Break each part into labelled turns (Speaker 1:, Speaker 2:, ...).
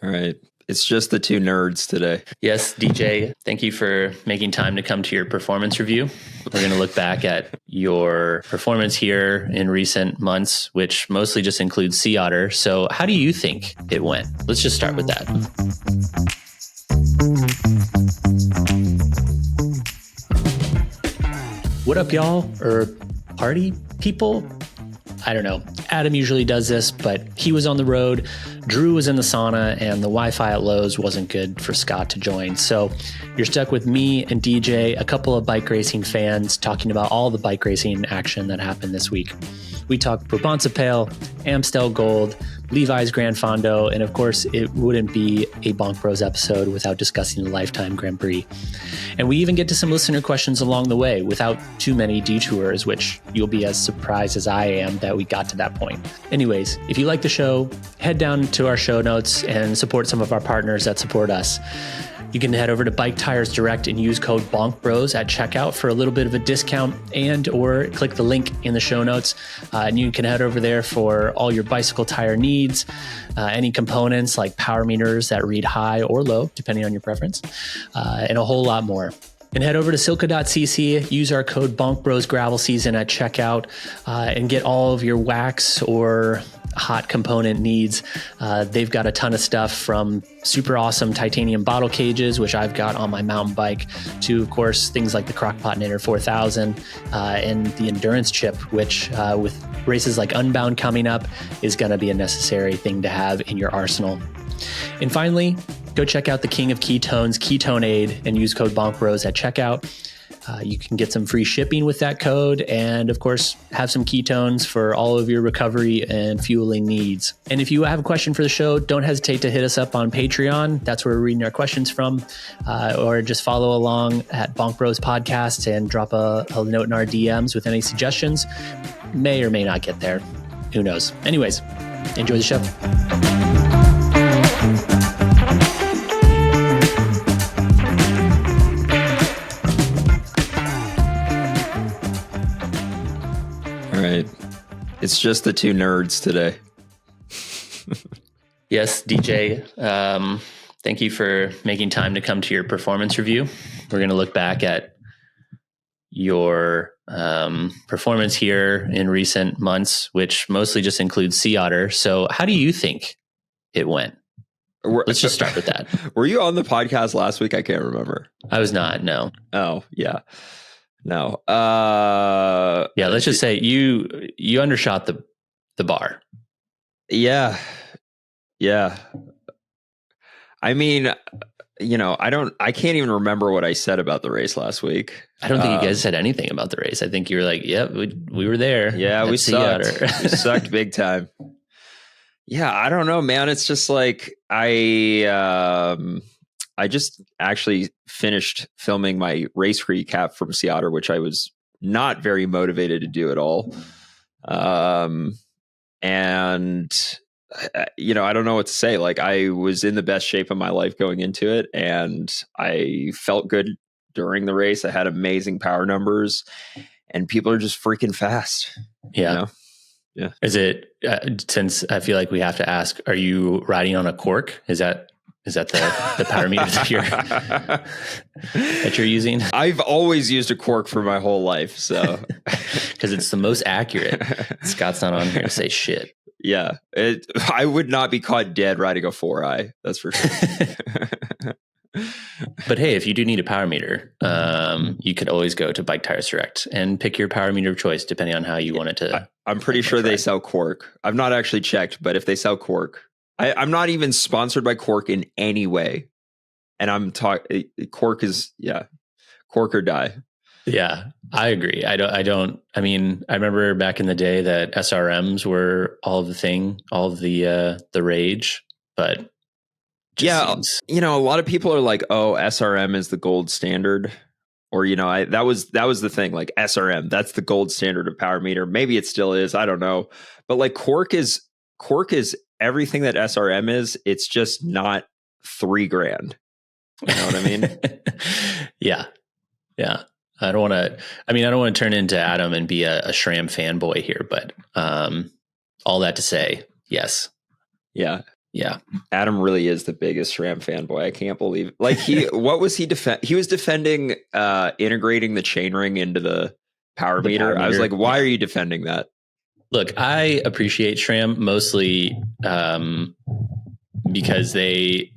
Speaker 1: All right. It's just the two nerds today.
Speaker 2: Yes, DJ, thank you for making time to come to your performance review. We're going to look back at your performance here in recent months, which mostly just includes Sea Otter. So how do you think it went? Let's just start with that. What up, y'all? Or party people? I don't know. Adam usually does this, but he was on the road. Drew was in the sauna, and the Wi-Fi at Lowe's wasn't good for Scott to join. So you're stuck with me and DJ, a couple of bike racing fans, talking about all the bike racing action that happened this week. We talked Brabantse Pijl, Amstel Gold, Levi's Grand Fondo, and of course, it wouldn't be a BONKBROS episode without discussing the Lifetime Grand Prix. And we even get to some listener questions along the way without too many detours, which you'll be as surprised as I am that we got to that point. Anyways, if you like the show, head down to our show notes and support some of our partners that support us. You can head over to Bike Tires Direct and use code BONKBROS at checkout for a little bit of a discount, and or click the link in the show notes. And you can head over there for all your bicycle tire needs, any components like power meters that read high or low, depending on your preference, and a whole lot more. And head over to silca.cc, use our code BONKBROS Gravel Season at checkout, and get all of your wax or hot component needs. They've got a ton of stuff, from super awesome titanium bottle cages, which I've got on my mountain bike, to of course things like the Crockpot Knitter 4000 and the endurance chip, which with races like Unbound coming up is going to be a necessary thing to have in your arsenal. And finally, go check out the King of Ketones, KETONEAID, and use code BONKBROS at checkout. You can get some free shipping with that code, and of course, have some ketones for all of your recovery and fueling needs. And if you have a question for the show, don't hesitate to hit us up on Patreon. That's where we're reading our questions from, or just follow along at BONKBROS Podcast and drop a note in our DMs with any suggestions. May or may not get there. Who knows? Anyways, enjoy the show.
Speaker 1: Right. It's just the two nerds today.
Speaker 2: Yes, DJ. Thank you for making time to come to your performance review. We're going to look back at your performance here in recent months, which mostly just includes Sea Otter. So how do you think it went? Let's just start with that.
Speaker 1: Were you on the podcast last week? I can't remember.
Speaker 2: I was not, no.
Speaker 1: Oh, yeah. No.
Speaker 2: Yeah, let's just say you undershot the bar.
Speaker 1: Yeah. Yeah. I mean, I can't even remember what I said about the race last week.
Speaker 2: I don't think you guys said anything about the race. I think you were like, yep, we were there.
Speaker 1: Yeah, we sucked. We sucked big time. Yeah, I don't know, man. It's just like I just actually finished filming my race recap from Sea Otter, which I was not very motivated to do at all. And I don't know what to say. Like, I was in the best shape of my life going into it, and I felt good during the race. I had amazing power numbers, and people are just freaking fast.
Speaker 2: Yeah. Yeah. Is it, since I feel like we have to ask, are you riding on a cork? Is that the power meter that you're using?
Speaker 1: I've always used a cork for my whole life, so
Speaker 2: because it's the most accurate. Scott's not on here to say shit.
Speaker 1: Yeah, I would not be caught dead riding a 4i. That's for sure.
Speaker 2: But hey, if you do need a power meter, you could always go to Bike Tires Direct and pick your power meter of choice, depending on how you want it to.
Speaker 1: I'm pretty sure they sell cork. I've not actually checked, but if they sell cork, I'm not even sponsored by cork in any way. And I'm talking, cork is, cork or die.
Speaker 2: Yeah, I agree. I mean, I remember back in the day that SRMs were all of the rage, but seems...
Speaker 1: a lot of people are like, oh, SRM is the gold standard. Or, that was the thing, like SRM, that's the gold standard of power meter. Maybe it still is. I don't know. But like cork is everything that SRM is. It's just not $3,000. You know what I mean?
Speaker 2: Yeah. Yeah. I don't want to turn into Adam and be a SRAM fanboy here, but all that to say, yes.
Speaker 1: Yeah.
Speaker 2: Yeah.
Speaker 1: Adam really is the biggest SRAM fanboy. I can't believe like what was he he was defending integrating the chainring into the power meter. I was like, why are you defending that?
Speaker 2: Look, I appreciate SRAM mostly because they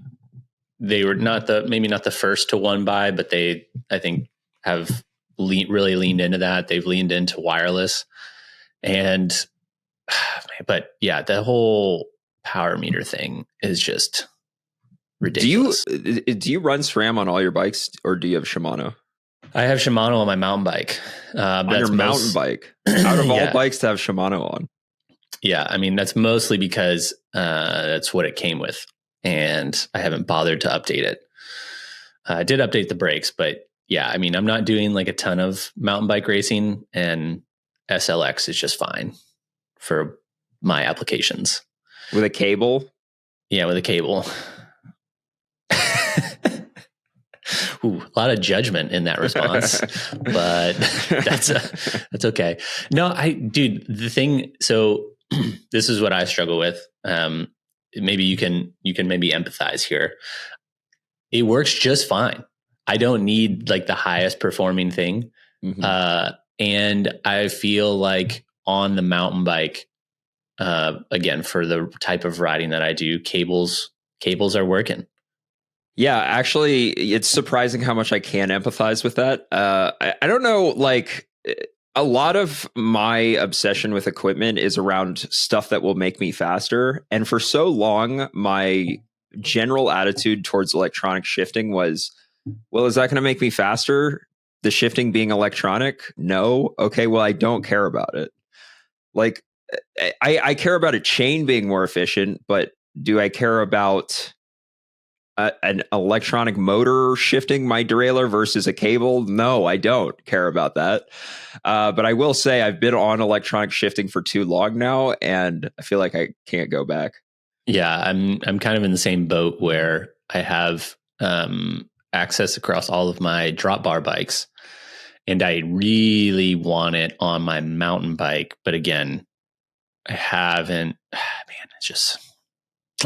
Speaker 2: were maybe not the first to one buy, but they, I think, have really leaned into that. They've leaned into wireless, but yeah, the whole power meter thing is just ridiculous.
Speaker 1: Do you run SRAM on all your bikes, or do you have Shimano?
Speaker 2: I have Shimano on my mountain bike.
Speaker 1: On your mountain bike, out of all bikes to have Shimano on.
Speaker 2: Yeah, I mean that's mostly because that's what it came with, and I haven't bothered to update it. I did update the brakes, but yeah, I mean I'm not doing like a ton of mountain bike racing, and SLX is just fine for my applications.
Speaker 1: With a cable?
Speaker 2: Yeah, with a cable. Ooh, a lot of judgment in that response, but that's okay. No, dude, the thing. So this is what I struggle with. Maybe you can maybe empathize here. It works just fine. I don't need like the highest performing thing. Mm-hmm. And I feel like on the mountain bike, again, for the type of riding that I do, cables are working.
Speaker 1: Yeah, actually, it's surprising how much I can empathize with that. I don't know, like a lot of my obsession with equipment is around stuff that will make me faster. And for so long, my general attitude towards electronic shifting was, well, is that going to make me faster? The shifting being electronic? No. Okay, well, I don't care about it. Like, I care about a chain being more efficient, but do I care about an electronic motor shifting my derailleur versus a cable? No, I don't care about that. But I will say I've been on electronic shifting for too long now, and I feel like I can't go back.
Speaker 2: Yeah, I'm kind of in the same boat where I have access across all of my drop bar bikes, and I really want it on my mountain bike. But again, I haven't. Man, it's just,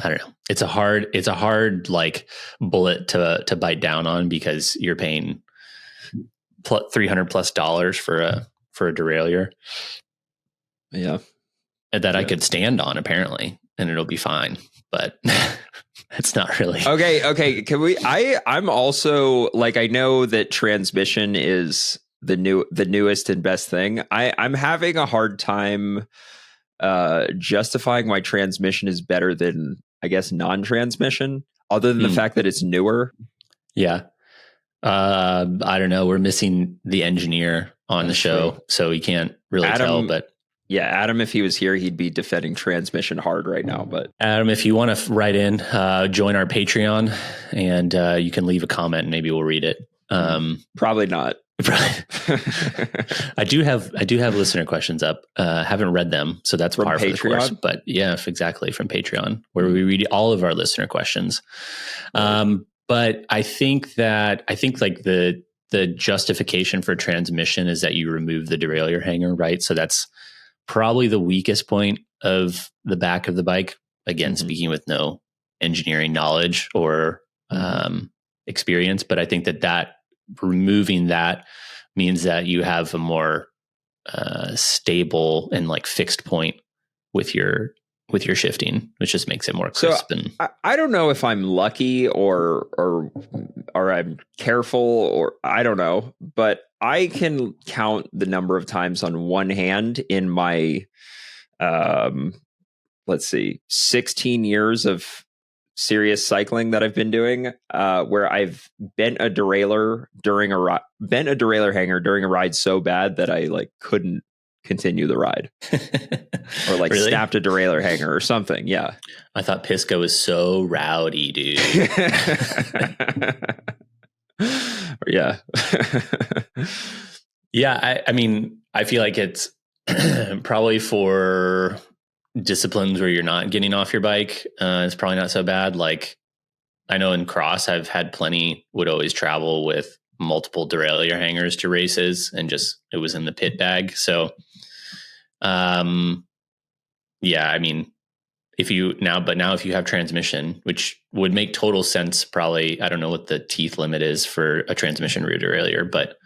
Speaker 2: I don't know. It's a hard like bullet to bite down on, because you're paying $300+ for a derailleur.
Speaker 1: Yeah.
Speaker 2: That I could stand on apparently, and it'll be fine. But it's not really.
Speaker 1: Okay. Can we, I'm also like, I know that transmission is the newest and best thing. I'm having a hard time justifying why transmission is better than, I guess, non-transmission, other than the fact that it's newer.
Speaker 2: Yeah. I don't know. We're missing the engineer on the show, so we can't really tell. But
Speaker 1: yeah, Adam, if he was here, he'd be defending transmission hard right now. But
Speaker 2: Adam, if you want to write in, join our Patreon, and you can leave a comment, and maybe we'll read it.
Speaker 1: Probably not.
Speaker 2: I do have listener questions up. Haven't read them, so that's par for the course. But yeah, exactly, from Patreon, where we read all of our listener questions. But I think like the justification for transmission is that you remove the derailleur hanger, right? So that's probably the weakest point of the back of the bike. Again, speaking with no engineering knowledge or experience, but I think that removing that means that you have a more stable and like fixed point with your shifting, which just makes it more crisp.
Speaker 1: So I don't know if I'm lucky or I'm careful, or I don't know, but I can count the number of times on one hand in my, let's see, 16 years of serious cycling that I've been doing, where I've bent a derailleur hanger during a ride so bad that I like couldn't continue the ride, or like really? Snapped a derailleur hanger or something. Yeah,
Speaker 2: I thought Pisco was so rowdy, dude.
Speaker 1: Yeah.
Speaker 2: Yeah, I mean, I feel like it's probably for disciplines where you're not getting off your bike. It's probably not so bad. Like I know in cross, I've had would always travel with multiple derailleur hangers to races, and just it was in the pit bag. So, yeah, I mean, if you have transmission, which would make total sense, probably, I don't know what the teeth limit is for a transmission rear derailleur, but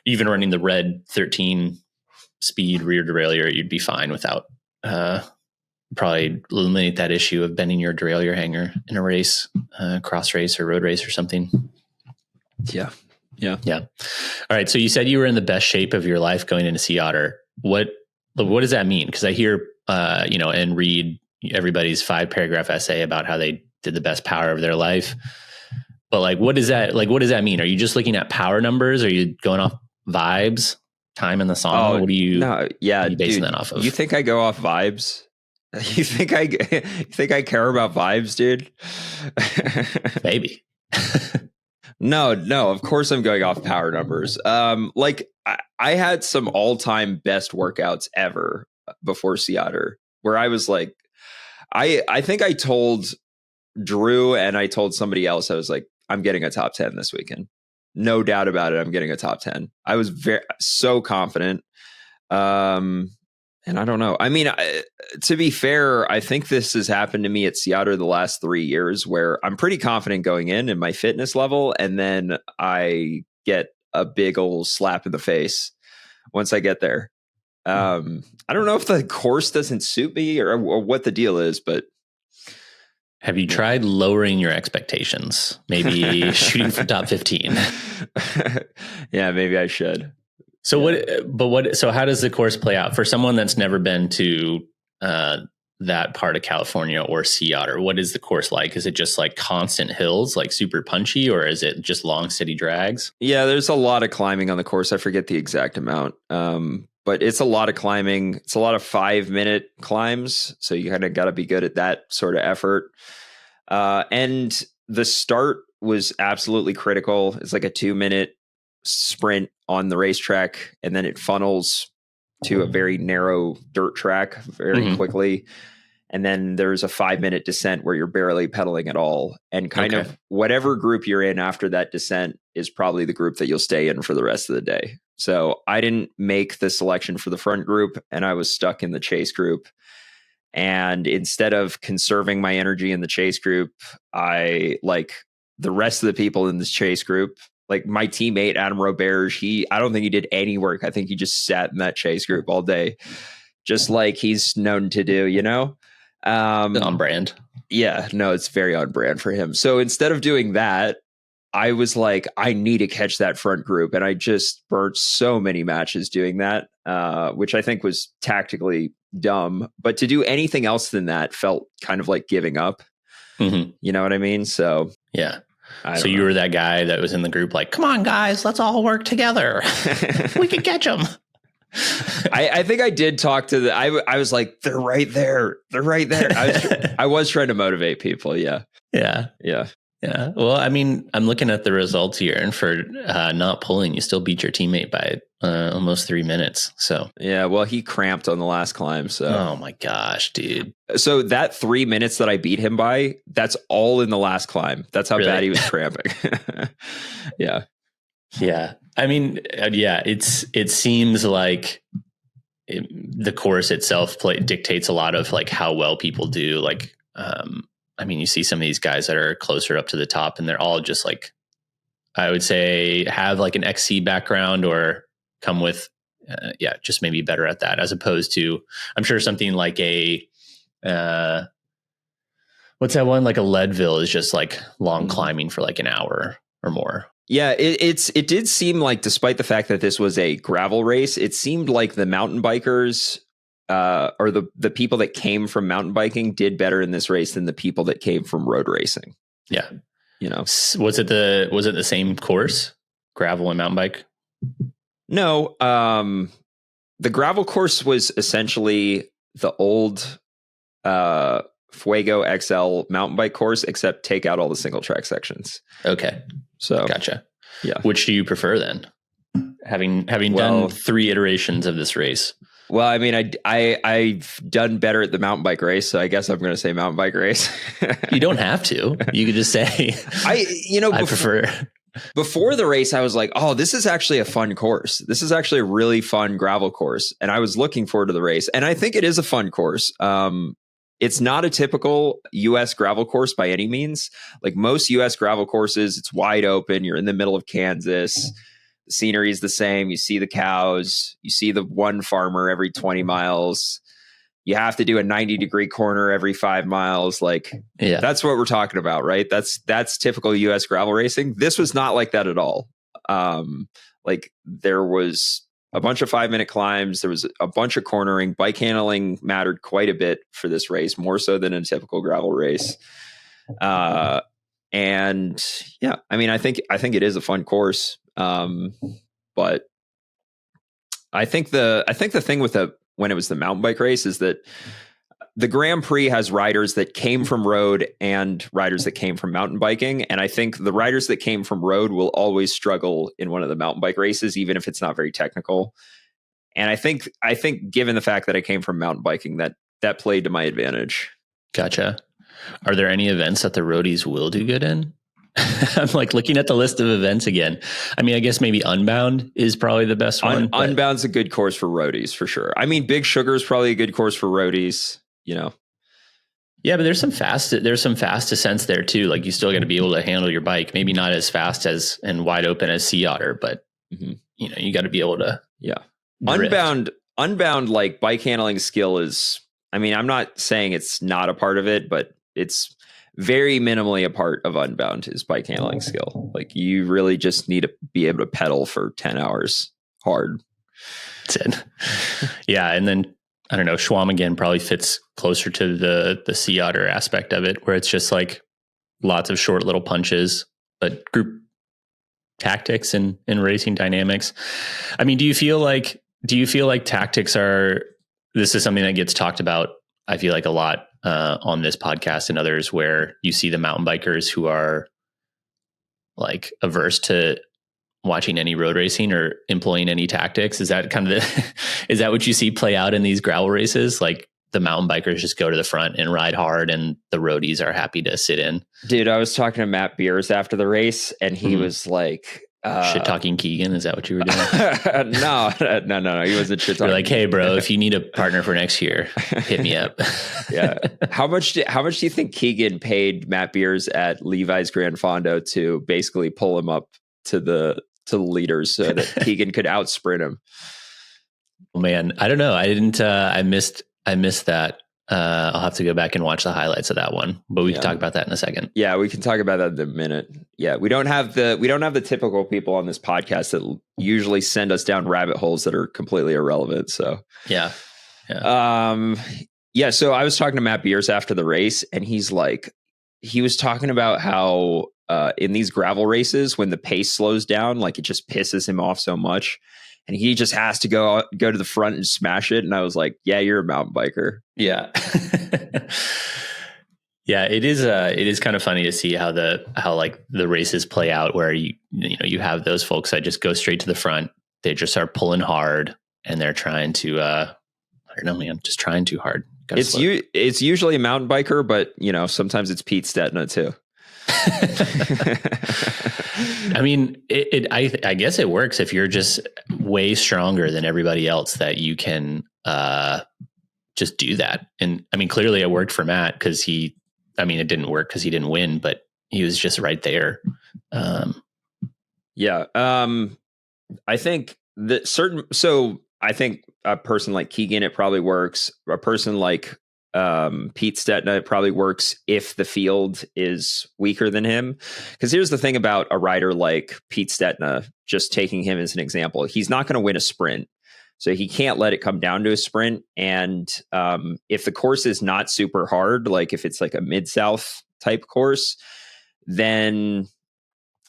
Speaker 2: even running the red 13 speed rear derailleur, you'd be fine without, probably eliminate that issue of bending your derailleur hanger in a race, cross race or road race or something.
Speaker 1: Yeah.
Speaker 2: All right. So you said you were in the best shape of your life going into Sea Otter. What does that mean? Because I hear, and read everybody's 5-paragraph essay about how they did the best power of their life. But like, what does that mean? Are you just looking at power numbers? Are you going off vibes, time in the sauna? What are you basing that off of?
Speaker 1: You think I go off vibes? You think I care about vibes, dude?
Speaker 2: Maybe.
Speaker 1: No, of course I'm going off power numbers. I had some all-time best workouts ever before Sea Otter, where I was like, I think I told Drew and I told somebody else, I was like, I'm getting a top 10 this weekend. No doubt about it. I'm getting a top 10. I was so confident. And I don't know. I mean, to be fair, I think this has happened to me at Sea Otter the last 3 years, where I'm pretty confident going in my fitness level, and then I get a big old slap in the face once I get there. I don't know if the course doesn't suit me or what the deal is, but
Speaker 2: have you tried lowering your expectations? Maybe shooting for top 15.
Speaker 1: Yeah, maybe I should.
Speaker 2: So so how does the course play out for someone that's never been to that part of California or Sea Otter? What is the course like? Is it just like constant hills, like super punchy, or is it just long, steady drags?
Speaker 1: Yeah, there's a lot of climbing on the course. I forget the exact amount. But it's a lot of climbing. It's a lot of 5-minute climbs. So you kind of got to be good at that sort of effort. And the start was absolutely critical. It's like a 2-minute sprint on the racetrack, and then it funnels to a very narrow dirt track very quickly. And then there's a 5-minute descent where you're barely pedaling at all. And kind of whatever group you're in after that descent is probably the group that you'll stay in for the rest of the day. So I didn't make the selection for the front group, and I was stuck in the chase group. And instead of conserving my energy in the chase group, I, like the rest of the people in this chase group, like my teammate, Adam Roberge, I don't think he did any work. I think he just sat in that chase group all day, just like he's known to do,
Speaker 2: on brand.
Speaker 1: Yeah, no, it's very on brand for him. So instead of doing that, I was like, I need to catch that front group. And I just burnt so many matches doing that, which I think was tactically dumb. But to do anything else than that felt kind of like giving up. You know what I mean? So,
Speaker 2: yeah. So you were that guy that was in the group like, come on, guys, let's all work together. We can catch them.
Speaker 1: I think I did talk to I was like, they're right there. They're right there. I was trying to motivate people. Yeah. Well,
Speaker 2: I mean, I'm looking at the results here, and for not pulling, you still beat your teammate by almost 3 minutes. So
Speaker 1: yeah, well, he cramped on the last climb. So
Speaker 2: oh my gosh, dude.
Speaker 1: So that 3 minutes that I beat him by, that's all in the last climb. That's how bad he was cramping. Yeah.
Speaker 2: I mean, it seems like the course itself dictates a lot of like how well people do. Like, I mean, you see some of these guys that are closer up to the top, and they're all just like, I would say, have like an XC background or come with, just maybe better at that, as opposed to, I'm sure something like what's that one? Like a Leadville is just like long climbing for like an hour or more.
Speaker 1: Yeah, it did seem like, despite the fact that this was a gravel race, it seemed like the mountain bikers or the people that came from mountain biking did better in this race than the people that came from road racing.
Speaker 2: Yeah. Was it the same course, gravel and mountain bike?
Speaker 1: No. The gravel course was essentially the old Fuego XL mountain bike course, except take out all the single track sections.
Speaker 2: Okay.
Speaker 1: So
Speaker 2: gotcha.
Speaker 1: Yeah.
Speaker 2: Which do you prefer then? Having done 3 iterations of this race.
Speaker 1: Well, I mean, I've done better at the mountain bike race, so I guess I'm going to say mountain bike race.
Speaker 2: You don't have to. You could just say, I prefer.
Speaker 1: Before the race, I was like, oh, this is actually a fun course. This is actually a really fun gravel course. And I was looking forward to the race. And I think it is a fun course. it's not a typical US gravel course by any means. Like most US gravel courses, it's wide open. You're in the middle of Kansas. The scenery is the same. You see the cows. You see the one farmer every 20 miles. You have to do a 90-degree corner every 5 miles. Like, that's what we're talking about, right? That's typical US gravel racing. This was not like that at all. Like there was a bunch of 5-minute climbs. There was a bunch of cornering. Bike handling mattered quite a bit for this race, more so than a typical gravel race. And yeah, I mean, I think it is a fun course. But I think the thing with when it was the mountain bike race is that the Grand Prix has riders that came from road and riders that came from mountain biking. And I think the riders that came from road will always struggle in one of the mountain bike races, even if it's not very technical. And I think given the fact that I came from mountain biking, that played to my advantage.
Speaker 2: Gotcha. Are there any events that the roadies will do good in? I'm like looking at the list of events again. I mean, I guess maybe Unbound is probably the best one.
Speaker 1: Unbound's a good course for roadies for sure. I mean, Big Sugar is probably a good course for roadies, you know.
Speaker 2: Yeah, but there's some fast ascents there too. Like you still got to be able to handle your bike. Maybe not as fast as and wide open as Sea Otter, but you know, you got to be able to.
Speaker 1: Yeah. Drift. Unbound, like bike handling skill is, I mean, I'm not saying it's not a part of it, but it's very minimally a part of Unbound is bike handling skill. Like you really just need to be able to pedal for 10 hours hard.
Speaker 2: That's it. Yeah. And then I don't know, Schwam again probably fits closer to the Sea Otter aspect of it, where it's just like lots of short little punches, but group tactics and racing dynamics. I mean, do you feel like tactics this is something that gets talked about, I feel like a lot on this podcast and others, where you see the mountain bikers who are like averse to watching any road racing or employing any tactics? Is that kind of is that what you see play out in these gravel races? Like the mountain bikers just go to the front and ride hard and the roadies are happy to sit in. Dude,
Speaker 1: I was talking to Matt Beers after the race and he was like,
Speaker 2: shit talking Keegan. Is that what you were doing?
Speaker 1: No. He wasn't shit talking.
Speaker 2: You're like, hey bro, if you need a partner for next year, hit me up.
Speaker 1: Yeah. How much do you think Keegan paid Matt Beers at Levi's Gran Fondo to basically pull him up to the leaders so that Keegan could out sprint him?
Speaker 2: Oh, man, I don't know. I didn't. I missed that. I'll have to go back and watch the highlights of that one, but we can talk about that in a second.
Speaker 1: Yeah, we can talk about that in a minute. Yeah, we don't have the typical people on this podcast that usually send us down rabbit holes that are completely irrelevant. So
Speaker 2: yeah.
Speaker 1: So I was talking to Matt Beers after the race, and he was talking about how in these gravel races, when the pace slows down, like it just pisses him off so much. And he just has to go to the front and smash it. And I was like, yeah, you're a mountain biker.
Speaker 2: Yeah. Yeah, it is kind of funny to see how like the races play out, where you have those folks that just go straight to the front. They just are pulling hard and they're trying to I don't know, man, just trying too hard.
Speaker 1: It's usually a mountain biker, but sometimes it's Pete Stetina too.
Speaker 2: I mean, I guess it works if you're just way stronger than everybody else, that you can just do that. And I mean, clearly it worked for Matt because it didn't work because he didn't win, but he was just right there.
Speaker 1: I think I think a person like Keegan, it probably works. A person like Pete Stetina, it probably works if the field is weaker than him. Because here's the thing about a rider like Pete Stetina, just taking him as an example, he's not going to win a sprint. So he can't let it come down to a sprint. And if the course is not super hard, like if it's like a Mid-South type course, then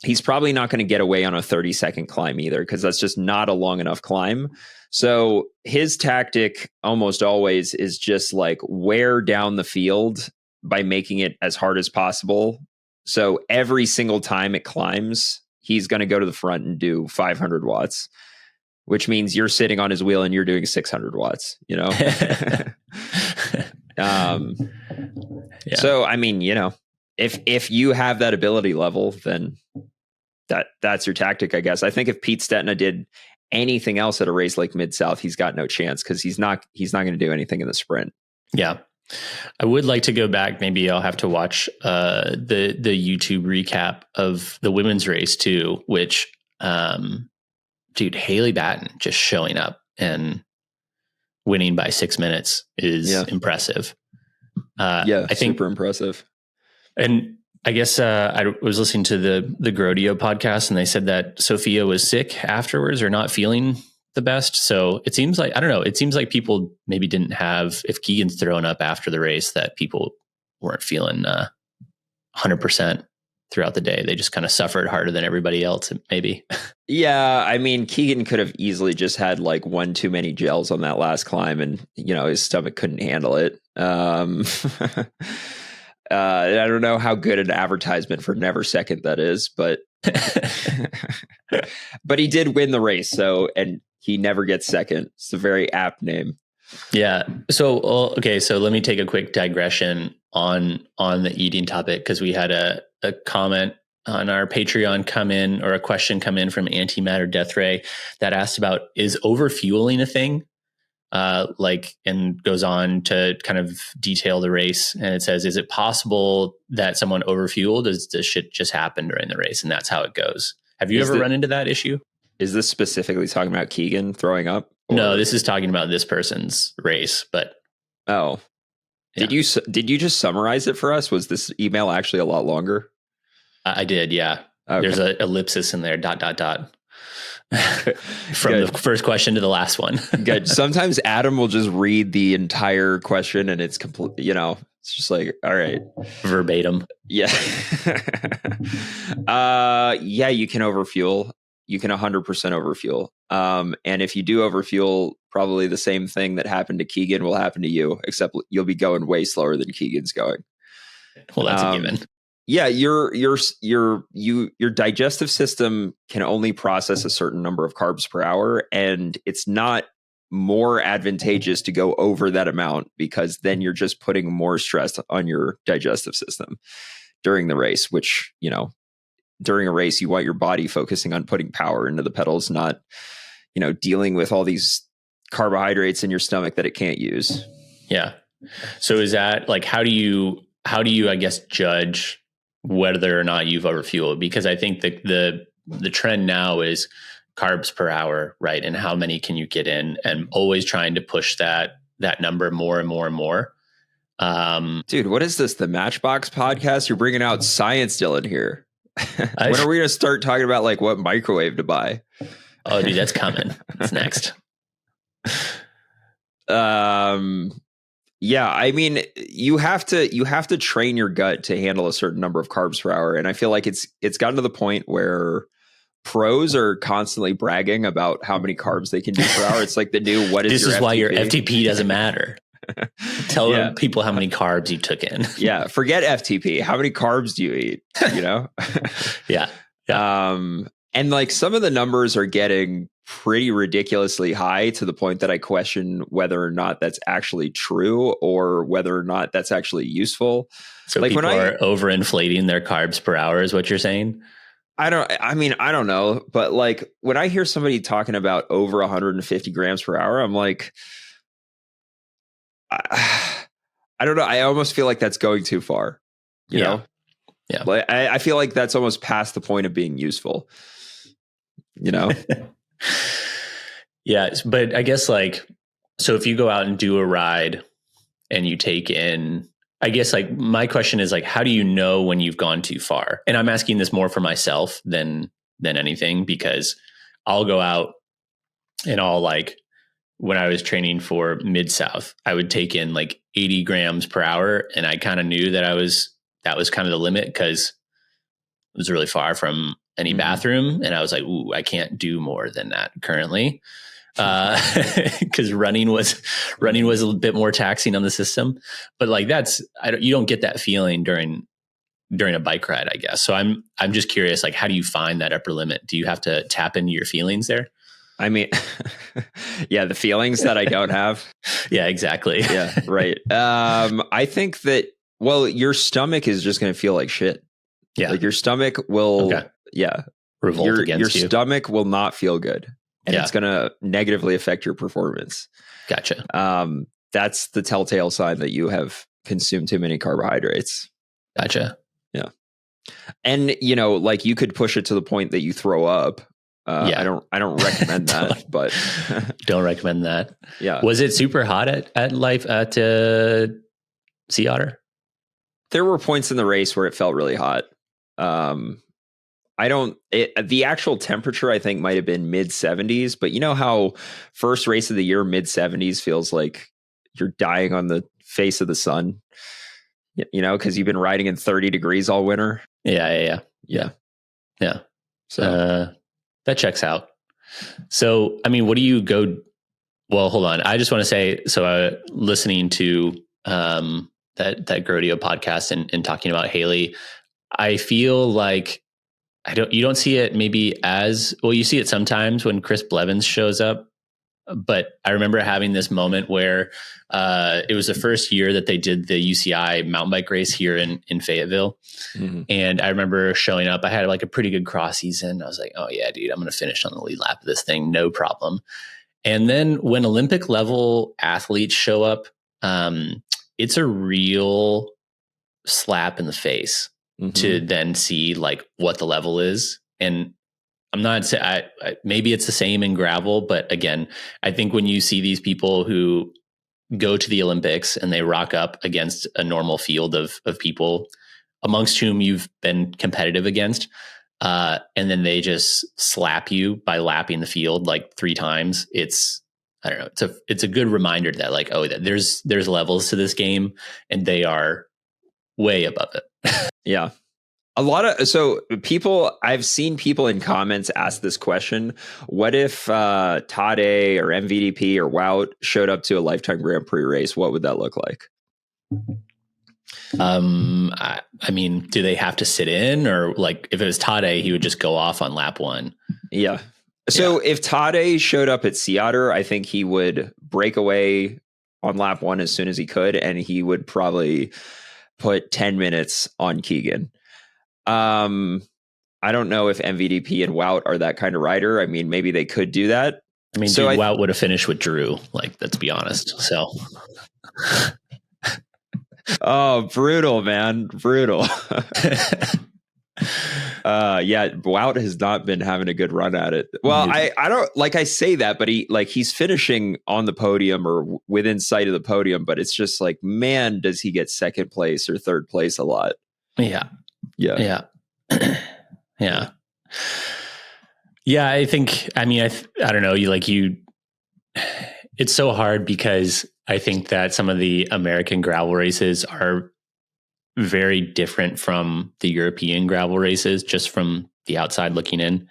Speaker 1: he's probably not going to get away on a 30-second climb either, because that's just not a long enough climb. So his tactic almost always is just like wear down the field by making it as hard as possible. So every single time it climbs, he's going to go to the front and do 500 watts, which means you're sitting on his wheel and you're doing 600 watts, Yeah. So, I mean, if you have that ability level, then that's your tactic, I guess. I think if Pete Stetina did anything else at a race like Mid-South, he's got no chance because he's not going to do anything in the sprint.
Speaker 2: Yeah. I would like to go back. Maybe I'll have to watch the YouTube recap of the women's race too, which dude, Haley Batten just showing up and winning by 6 minutes is impressive.
Speaker 1: I think super impressive.
Speaker 2: And I guess I was listening to the Grodio podcast, and they said that Sophia was sick afterwards or not feeling the best. So it seems like, I don't know, it seems like people maybe didn't have, if Keegan's thrown up after the race, that people weren't feeling 100% throughout the day. They just kind of suffered harder than everybody else, maybe.
Speaker 1: Yeah, I mean, Keegan could have easily just had like one too many gels on that last climb, and his stomach couldn't handle it. I don't know how good an advertisement for Never Second that is, but but he did win the race, and he never gets second. It's a very apt name.
Speaker 2: Yeah. So okay. So let me take a quick digression on the eating topic, because we had a comment on our Patreon come in, or a question come in from Antimatter Death Ray that asked about, is overfueling a thing? And goes on to kind of detail the race. And it says, is it possible that someone overfueled? Does this shit just happen during the race and that's how it goes? Have you ever run into that issue? Is
Speaker 1: this specifically talking about Keegan throwing up? Or?
Speaker 2: No, this is talking about this person's race, but.
Speaker 1: Oh, yeah. Did you just summarize it for us? Was this email actually a lot longer?
Speaker 2: I did. Yeah. Okay. There's an ellipsis in there, ... From Good. The first question to the last one.
Speaker 1: Good. Sometimes Adam will just read the entire question and it's complete, it's just like, all right.
Speaker 2: Verbatim.
Speaker 1: Yeah. You can overfuel. You can 100% overfuel. And if you do overfuel, probably the same thing that happened to Keegan will happen to you, except you'll be going way slower than Keegan's going.
Speaker 2: Well, that's a given.
Speaker 1: Yeah, your digestive system can only process a certain number of carbs per hour, and it's not more advantageous to go over that amount, because then you're just putting more stress on your digestive system during the race, which, during a race, you want your body focusing on putting power into the pedals, not, dealing with all these carbohydrates in your stomach that it can't use.
Speaker 2: Yeah. So is that like, how do you, I guess, judge whether or not you've overfueled? Because I think the trend now is carbs per hour, right? And how many can you get in, and always trying to push that number more and more and more.
Speaker 1: Dude, what is this? The Matchbox podcast? You're bringing out science, Dylan, here. When are we going to start talking about like what microwave to buy?
Speaker 2: Oh, dude, that's coming. That's next.
Speaker 1: Yeah, I mean, you have to train your gut to handle a certain number of carbs per hour, and I feel like it's gotten to the point where pros are constantly bragging about how many carbs they can do per hour. It's like the new what is
Speaker 2: this
Speaker 1: your
Speaker 2: is
Speaker 1: FTP?
Speaker 2: Why your FTP doesn't matter. Tell people how many carbs you took in.
Speaker 1: Yeah, forget FTP. How many carbs do you eat?
Speaker 2: Yeah.
Speaker 1: And like some of the numbers are getting pretty ridiculously high, to the point that I question whether or not that's actually true, or whether or not that's actually useful.
Speaker 2: So like people are overinflating their carbs per hour is what you're saying?
Speaker 1: I don't know. But like when I hear somebody talking about over 150 grams per hour, I'm like, I don't know. I almost feel like that's going too far, you know?
Speaker 2: Yeah.
Speaker 1: Like, I feel like that's almost past the point of being useful,
Speaker 2: Yeah. But I guess like, so if you go out and do a ride and you take in, I guess like my question is like, how do you know when you've gone too far? And I'm asking this more for myself than anything, because I'll go out and I'll like, when I was training for Mid-South, I would take in like 80 grams per hour. And I kind of knew that that was kind of the limit, because it was really far from any bathroom. And I was like, ooh, I can't do more than that currently. Because running was a bit more taxing on the system. But like you don't get that feeling during a bike ride, I guess. So I'm just curious, like, how do you find that upper limit? Do you have to tap into your feelings there?
Speaker 1: I mean, yeah, the feelings that I don't have.
Speaker 2: Yeah, exactly.
Speaker 1: Yeah, right. I think that, well, your stomach is just going to feel like shit.
Speaker 2: Yeah.
Speaker 1: Like your stomach will,
Speaker 2: revolt against you.
Speaker 1: Your stomach will not feel good, and it's going to negatively affect your performance.
Speaker 2: Gotcha.
Speaker 1: that's the telltale sign that you have consumed too many carbohydrates.
Speaker 2: Gotcha.
Speaker 1: Yeah. And, you know, like you could push it to the point that you throw up.
Speaker 2: Yeah.
Speaker 1: I don't recommend that, but
Speaker 2: don't recommend that.
Speaker 1: Yeah.
Speaker 2: Was it super hot at Sea Otter?
Speaker 1: There were points in the race where it felt really hot. The actual temperature I think might have been mid 70s, but you know how first race of the year, mid 70s feels like you're dying on the face of the sun, you know, because you've been riding in 30 degrees all winter.
Speaker 2: Yeah. So that checks out. So, I mean, what do you go? Well, hold on. I just want to say, so listening to that Grodio podcast and talking about Haley, I feel like you don't see it maybe as well. You see it sometimes when Chris Blevins shows up, but I remember having this moment where it was the first year that they did the UCI mountain bike race here in Fayetteville. Mm-hmm. And I remember showing up, I had like a pretty good cross season. I was like, oh yeah, dude, I'm going to finish on the lead lap of this thing. No problem. And then when Olympic level athletes show up, it's a real slap in the face to then see like what the level is. And I'm not saying maybe it's the same in gravel, but again, I think when you see these people who go to the Olympics and they rock up against a normal field of people amongst whom you've been competitive against, and then they just slap you by lapping the field like 3 times. I don't know. It's a good reminder that like, oh, there's levels to this game and they are way above it.
Speaker 1: Yeah. I've seen people in comments ask this question. What if Tade or MVDP or Wout showed up to a Lifetime Grand Prix race? What would that look like?
Speaker 2: I mean, do they have to sit in, or like if it was Tade, he would just go off on lap 1?
Speaker 1: Yeah. So if Tade showed up at Sea Otter, I think he would break away on lap 1 as soon as he could, and he would probably put 10 minutes on Keegan. I don't know if MVDP and Wout are that kind of rider. I mean, maybe they could do that.
Speaker 2: I mean, Wout would have finished with Drew. Like, let's be honest. So,
Speaker 1: oh, brutal, man, brutal. Yeah, Wout has not been having a good run at it. Well, I don't like I say that, but he's finishing on the podium or within sight of the podium, but it's just like, man, does he get second place or third place a lot?
Speaker 2: Yeah. I think, I mean, I don't know, it's so hard because I think that some of the American gravel races are very different from the European gravel races, just from the outside looking in.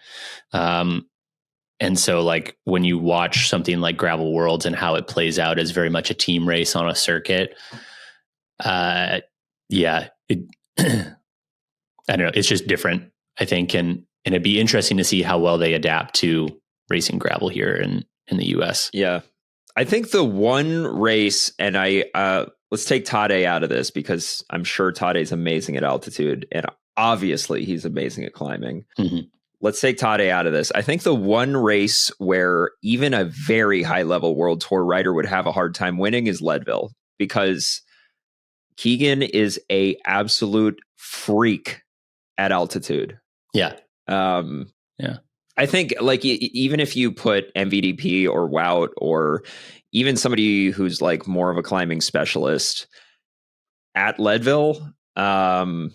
Speaker 2: And so like when you watch something like Gravel Worlds and how it plays out as very much a team race on a circuit, I don't know. It's just different, I think. And it'd be interesting to see how well they adapt to racing gravel here in the US.
Speaker 1: Yeah. I think the one race, and let's take Tade out of this because I'm sure Tade's amazing at altitude and obviously he's amazing at climbing. Mm-hmm. Let's take Tade out of this. I think the one race where even a very high level World Tour rider would have a hard time winning is Leadville, because Keegan is a absolute freak at altitude.
Speaker 2: Yeah.
Speaker 1: I think like even if you put MVDP or Wout or even somebody who's like more of a climbing specialist at Leadville, I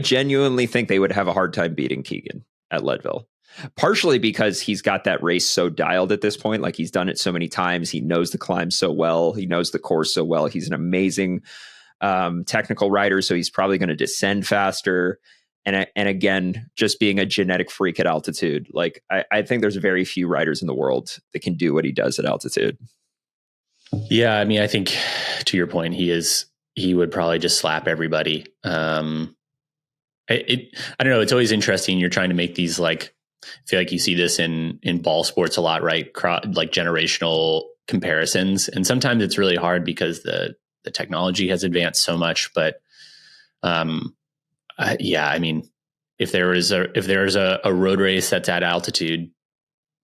Speaker 1: genuinely think they would have a hard time beating Keegan at Leadville. Partially because he's got that race so dialed at this point. Like he's done it so many times. He knows the climb so well. He knows the course so well. He's an amazing technical rider. So he's probably going to descend faster. And again, just being a genetic freak at altitude. Like I think there's very few riders in the world that can do what he does at altitude.
Speaker 2: Yeah. I mean, I think to your point, he would probably just slap everybody. I don't know. It's always interesting. You're trying to make these like, I feel like you see this in ball sports a lot, right? Like generational comparisons. And sometimes it's really hard because the technology has advanced so much, but, I mean, if there is a road race that's at altitude,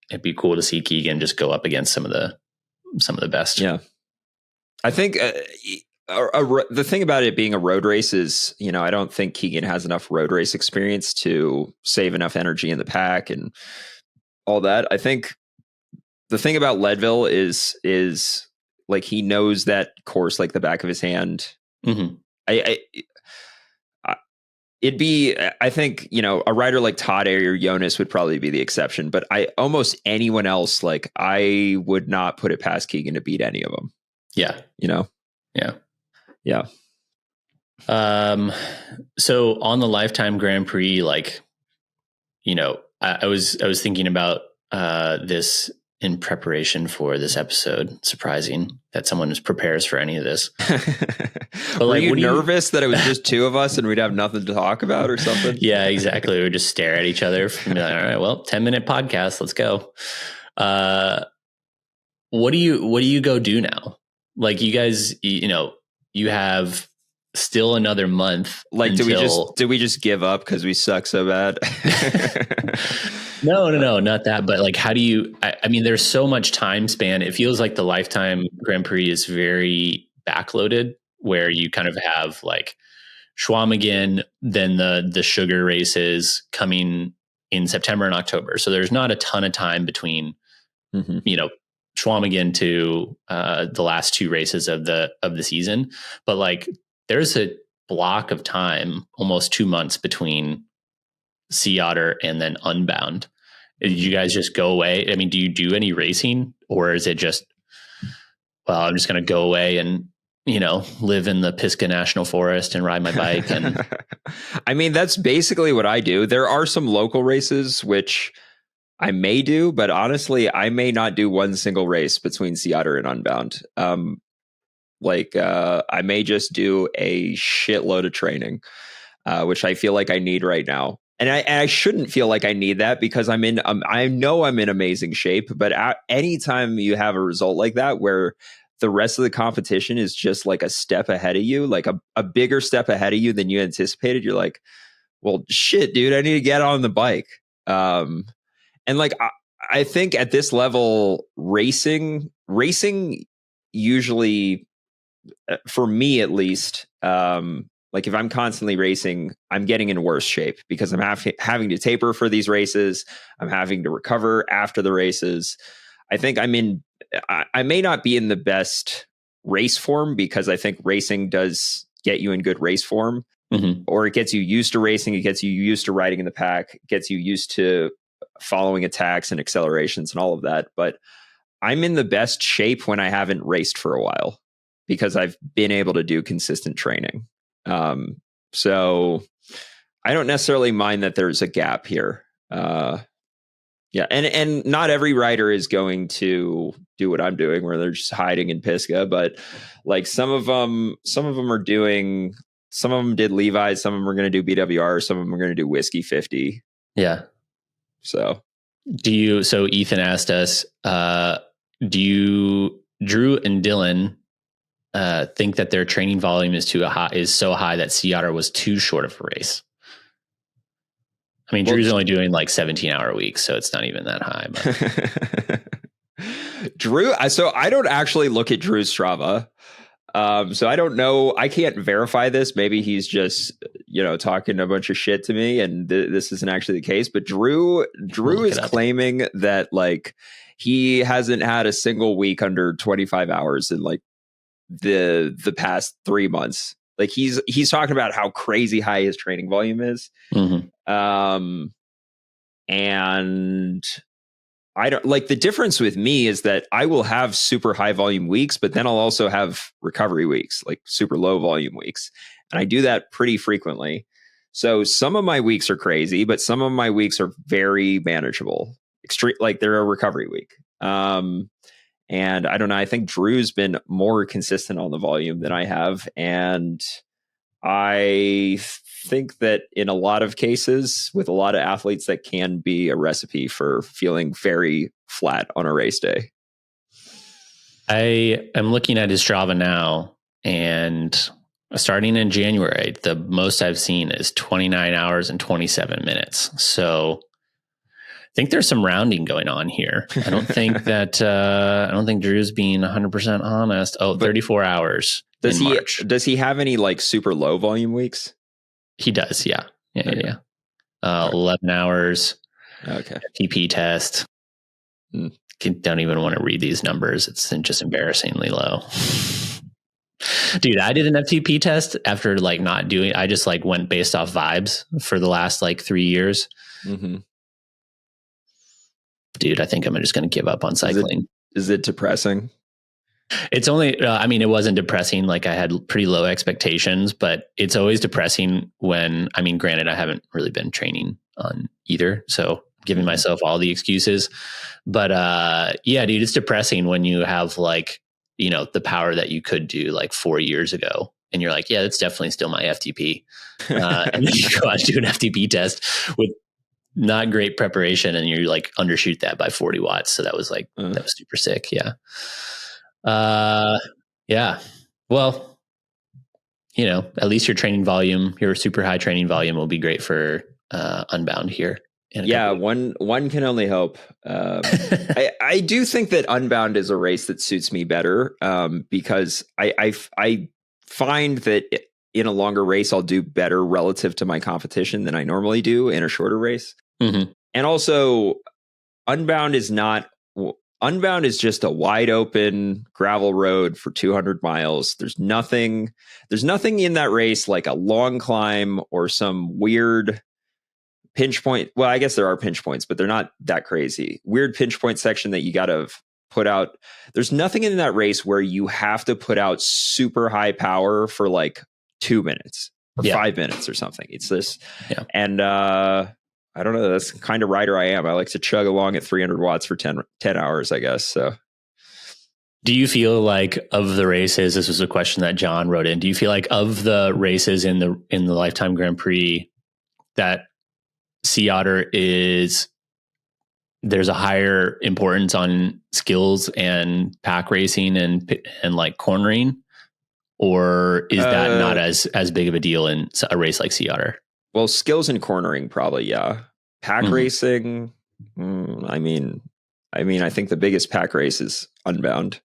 Speaker 2: it'd be cool to see Keegan just go up against some of the best.
Speaker 1: Yeah. I think the thing about it being a road race is, I don't think Keegan has enough road race experience to save enough energy in the pack and all that. I think the thing about Leadville is like he knows that course like the back of his hand.
Speaker 2: Mm-hmm.
Speaker 1: It'd be, I think, a rider like Todd or Jonas would probably be the exception, but almost anyone else, like I would not put it past Keegan to beat any of them.
Speaker 2: Yeah.
Speaker 1: Yeah.
Speaker 2: Yeah. So on the Lifetime Grand Prix, like, I was thinking about this in preparation for this episode. Surprising that someone prepares for any of this.
Speaker 1: But were you nervous that it was just two of us and we'd have nothing to talk about or something?
Speaker 2: Yeah, exactly. We would just stare at each other and be like, all right, well, 10-minute podcast. Let's go. What do you go do now? Like you guys, you have still another month.
Speaker 1: Like, do we just give up because we suck so bad?
Speaker 2: No, not that. But like, how do you? I mean, there's so much time span. It feels like the Lifetime Grand Prix is very backloaded, where you kind of have like Schwamigan, then the sugar races coming in September and October. So there's not a ton of time between, Schwamigan to the last two races of the season. But like, there's a block of time, almost 2 months between Sea Otter and then Unbound. Did you guys just go away? I mean, do you do any racing, or is it just, well, I'm just going to go away and, live in the Pisgah National Forest and ride my bike? And
Speaker 1: I mean, that's basically what I do. There are some local races, which I may do, but honestly, I may not do one single race between Sea Otter and Unbound. I may just do a shitload of training, which I feel like I need right now. And I shouldn't feel like I need that because I know I'm in amazing shape, but anytime you have a result like that, where the rest of the competition is just like a step ahead of you, like a bigger step ahead of you than you anticipated, you're like, well, shit, dude, I need to get on the bike. And like, I think at this level, racing usually, for me at least, like if I'm constantly racing, I'm getting in worse shape because I'm having to taper for these races. I'm having to recover after the races. I think I may not be in the best race form because I think racing does get you in good race form, or it gets you used to racing. It gets you used to riding in the pack, it gets you used to following attacks and accelerations and all of that. But I'm in the best shape when I haven't raced for a while because I've been able to do consistent training. So I don't necessarily mind that there's a gap here. Yeah. And not every rider is going to do what I'm doing where they're just hiding in Pisgah, but like some of them did Levi's, some of them are going to do BWR, some of them are going to do Whiskey 50.
Speaker 2: Yeah.
Speaker 1: So
Speaker 2: Ethan asked us, do Drew and Dylan think that their training volume is so high that Sea Otter was too short of a race? I mean, Drew's only doing like 17-hour weeks, so it's not even that high.
Speaker 1: But. Drew, so I don't actually look at Drew's Strava. So I don't know. I can't verify this. Maybe he's just, talking a bunch of shit to me and this isn't actually the case. But Drew is claiming that like he hasn't had a single week under 25 hours in like the past 3 months. Like he's talking about how crazy high his training volume is. And I don't like the difference with me is that I will have super high volume weeks, but then I'll also have recovery weeks, like super low volume weeks. And I do that pretty frequently. So some of my weeks are crazy, but some of my weeks are very manageable. Like they're a recovery week. And I don't know, I think Drew's been more consistent on the volume than I have. And I think that in a lot of cases with a lot of athletes, that can be a recipe for feeling very flat on a race day.
Speaker 2: I am looking at his Strava now, and starting in January, the most I've seen is 29 hours and 27 minutes. So think there's some rounding going on here. I don't think that I don't think Drew's being 100% honest. Oh, 34 hours.
Speaker 1: Does he have any like super low volume weeks?
Speaker 2: He does, yeah.
Speaker 1: Okay.
Speaker 2: Yeah. 11 hours.
Speaker 1: Okay.
Speaker 2: FTP test. Don't even want to read these numbers. It's just embarrassingly low. Dude, I did an FTP test after like not doing, I just like went based off vibes for the last like 3 years.
Speaker 1: Mm-hmm.
Speaker 2: Dude, I think I'm just going to give up on cycling.
Speaker 1: Is it depressing?
Speaker 2: It's only, I mean, it wasn't depressing. Like I had pretty low expectations, but it's always depressing when, I mean, granted, I haven't really been training on either. So giving myself all the excuses, but yeah, dude, it's depressing when you have like, you know, the power that you could do like 4 years ago. And you're like, yeah, that's definitely still my FTP. And then you go out and do an FTP test with not great preparation and you like undershoot that by 40 watts. So that was like, that was super sick. Yeah. Yeah. Well, you know, at least your training volume, your super high training volume will be great for Unbound here.
Speaker 1: Yeah, one can only hope. I do think that Unbound is a race that suits me better because I find that in a longer race I'll do better relative to my competition than I normally do in a shorter race.
Speaker 2: Mm-hmm.
Speaker 1: And also, Unbound is just a wide open gravel road for 200 miles. There's nothing in that race like a long climb or some weird pinch point. Well, I guess there are pinch points, but they're not that crazy. Weird pinch point section that you got to put out. There's nothing in that race where you have to put out super high power for like 2 minutes or 5 minutes or something. It's this. Yeah. And I don't know. That's the kind of rider I am. I like to chug along at 300 watts for 10 hours, I guess. So
Speaker 2: do you feel like of the races, this was a question that John wrote in, do you feel like of the races in the Lifetime Grand Prix that Sea Otter there's a higher importance on skills and pack racing and like cornering, or is that not as big of a deal in a race like Sea Otter?
Speaker 1: Well, skills and cornering probably, yeah. Pack racing, I mean, I think the biggest pack race is Unbound.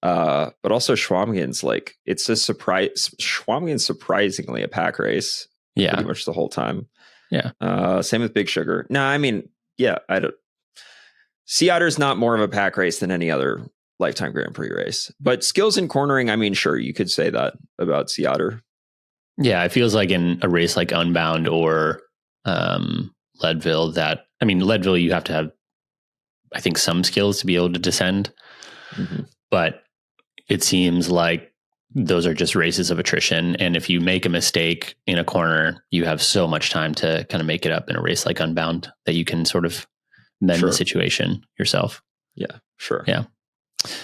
Speaker 1: But also Schwamigen's like, it's a surprise. Schwamigen's surprisingly a pack race.
Speaker 2: Yeah.
Speaker 1: Pretty much the whole time.
Speaker 2: Yeah.
Speaker 1: Same with Big Sugar. No, I mean, yeah, Sea Otter's not more of a pack race than any other Lifetime Grand Prix race. But skills and cornering, I mean, sure, you could say that about Sea Otter.
Speaker 2: Yeah, it feels like in a race like Unbound or Leadville Leadville, you have to have, I think, some skills to be able to descend. Mm-hmm. But it seems like those are just races of attrition. And if you make a mistake in a corner, you have so much time to kind of make it up in a race like Unbound that you can sort of mend the situation yourself.
Speaker 1: Yeah, sure.
Speaker 2: Yeah.